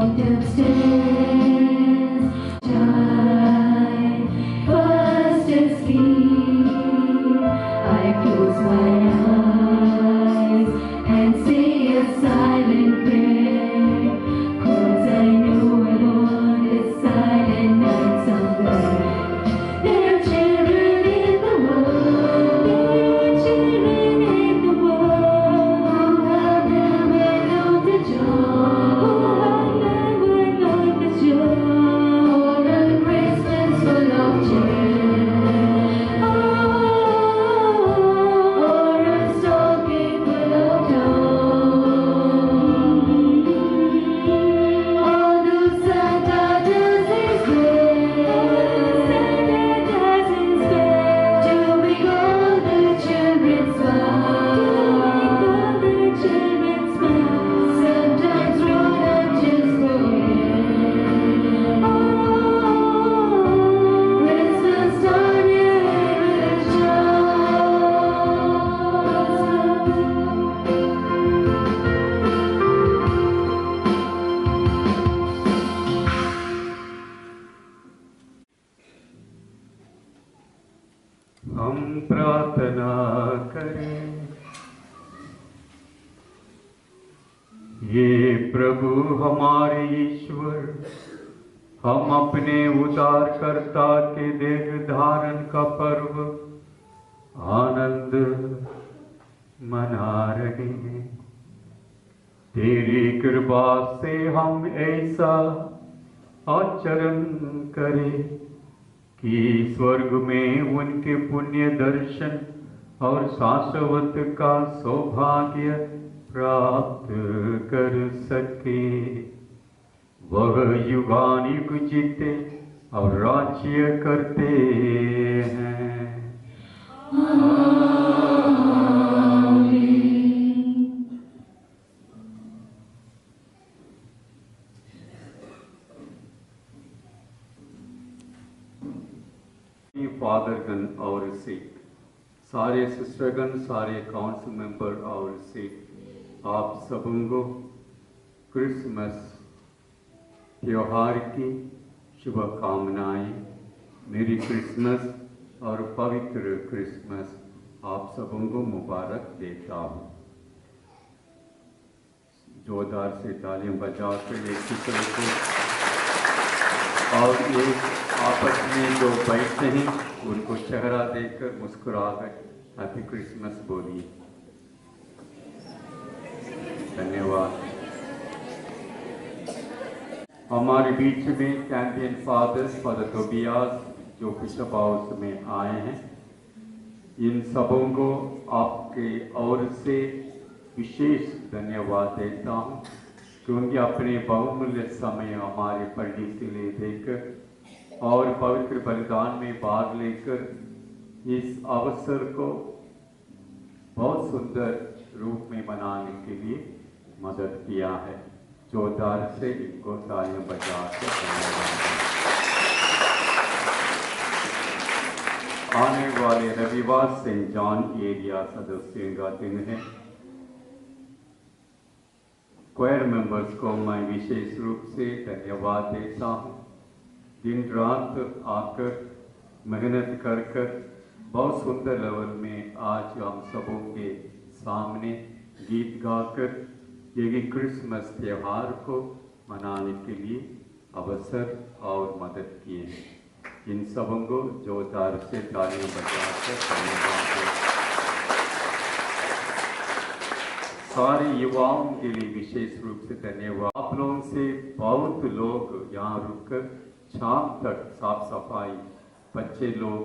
walked upstairs, tried fast asleep. I close my eyes and say a silent prayer, 'cause I know I'm on this silent night somewhere. There are children in the world, there are children in the world who have never known the joy, who have never known the joy. For a Christmas full of cheer, or a stocking full of joy. Although Santa does his best, Santa does his best to make all the children smile, to make all the children smile. Sometimes grown-ups just forget. Christmas started with a हम प्रार्थना करें। ये प्रभु हमारे ईश्वर, हम अपने उद्धारकर्ता के देह धारण का पर्व आनंद मना रहे हैं। तेरी कृपा से हम ऐसा आचरण करें कि स्वर्ग में उनके पुण्य दर्शन और शाश्वत का सौभाग्य प्राप्त कर सके। वह युगानुयुग जीते और राज्य करते हैं। फादरगण और सीट, सारे सिस्टरगण, सारे काउंसिल मेंबर और सीट, आप सबको क्रिसमस त्योहार की शुभकामनाएं। मेरी क्रिसमस और पवित्र क्रिसमस आप सबको मुबारक देता हूँ। जोरदार से तालियां बजाकर एक दूसरे को और एक आपस में जो बैठते हैं उनको चेहरा देकर मुस्कुराकर हैप्पी क्रिसमस बोलिए। धन्यवाद। हमारे बीच में कैंपियन फादर टोबियास जो बिशप हाउस में आए हैं, इन सबों को आपके ओर से विशेष धन्यवाद देता हूँ, क्योंकि अपने बहुमूल्य समय हमारे पढ़ने के लिए देकर और पवित्र बलिदान में भाग लेकर इस अवसर को बहुत सुंदर रूप में मनाने के लिए मदद किया है। जोरदार से इनको तालियां बजाकर धन्यवाद। आने वाले रविवार सेंट जॉन एरिया सदस्यों का दिन है। क्वायर मेंबर्स को मैं विशेष रूप से धन्यवाद देता हूँ। दिन रात आकर मेहनत कर बहुत सुंदर लेवल में आज हम सबों के सामने गीत गाकर ये क्रिसमस त्योहार को मनाने के लिए अवसर और मदद किए। इन सबों को जोरदार से तालियां बजाकर धन्यवाद। सारे युवाओं के लिए विशेष रूप से धन्यवाद। आप लोगों से बहुत लोग यहाँ रुककर शाम तक साफ सफाई, बच्चे लोग,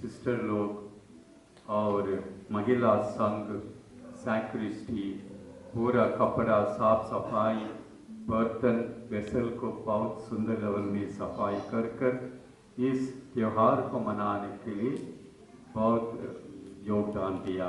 सिस्टर लोग और महिला संघ, सैक्रिस्टी, पूरा कपड़ा साफ सफाई, बर्तन वेसल को बहुत सुंदर लेवल में सफाई कर इस त्योहार को मनाने के लिए बहुत योगदान दिया।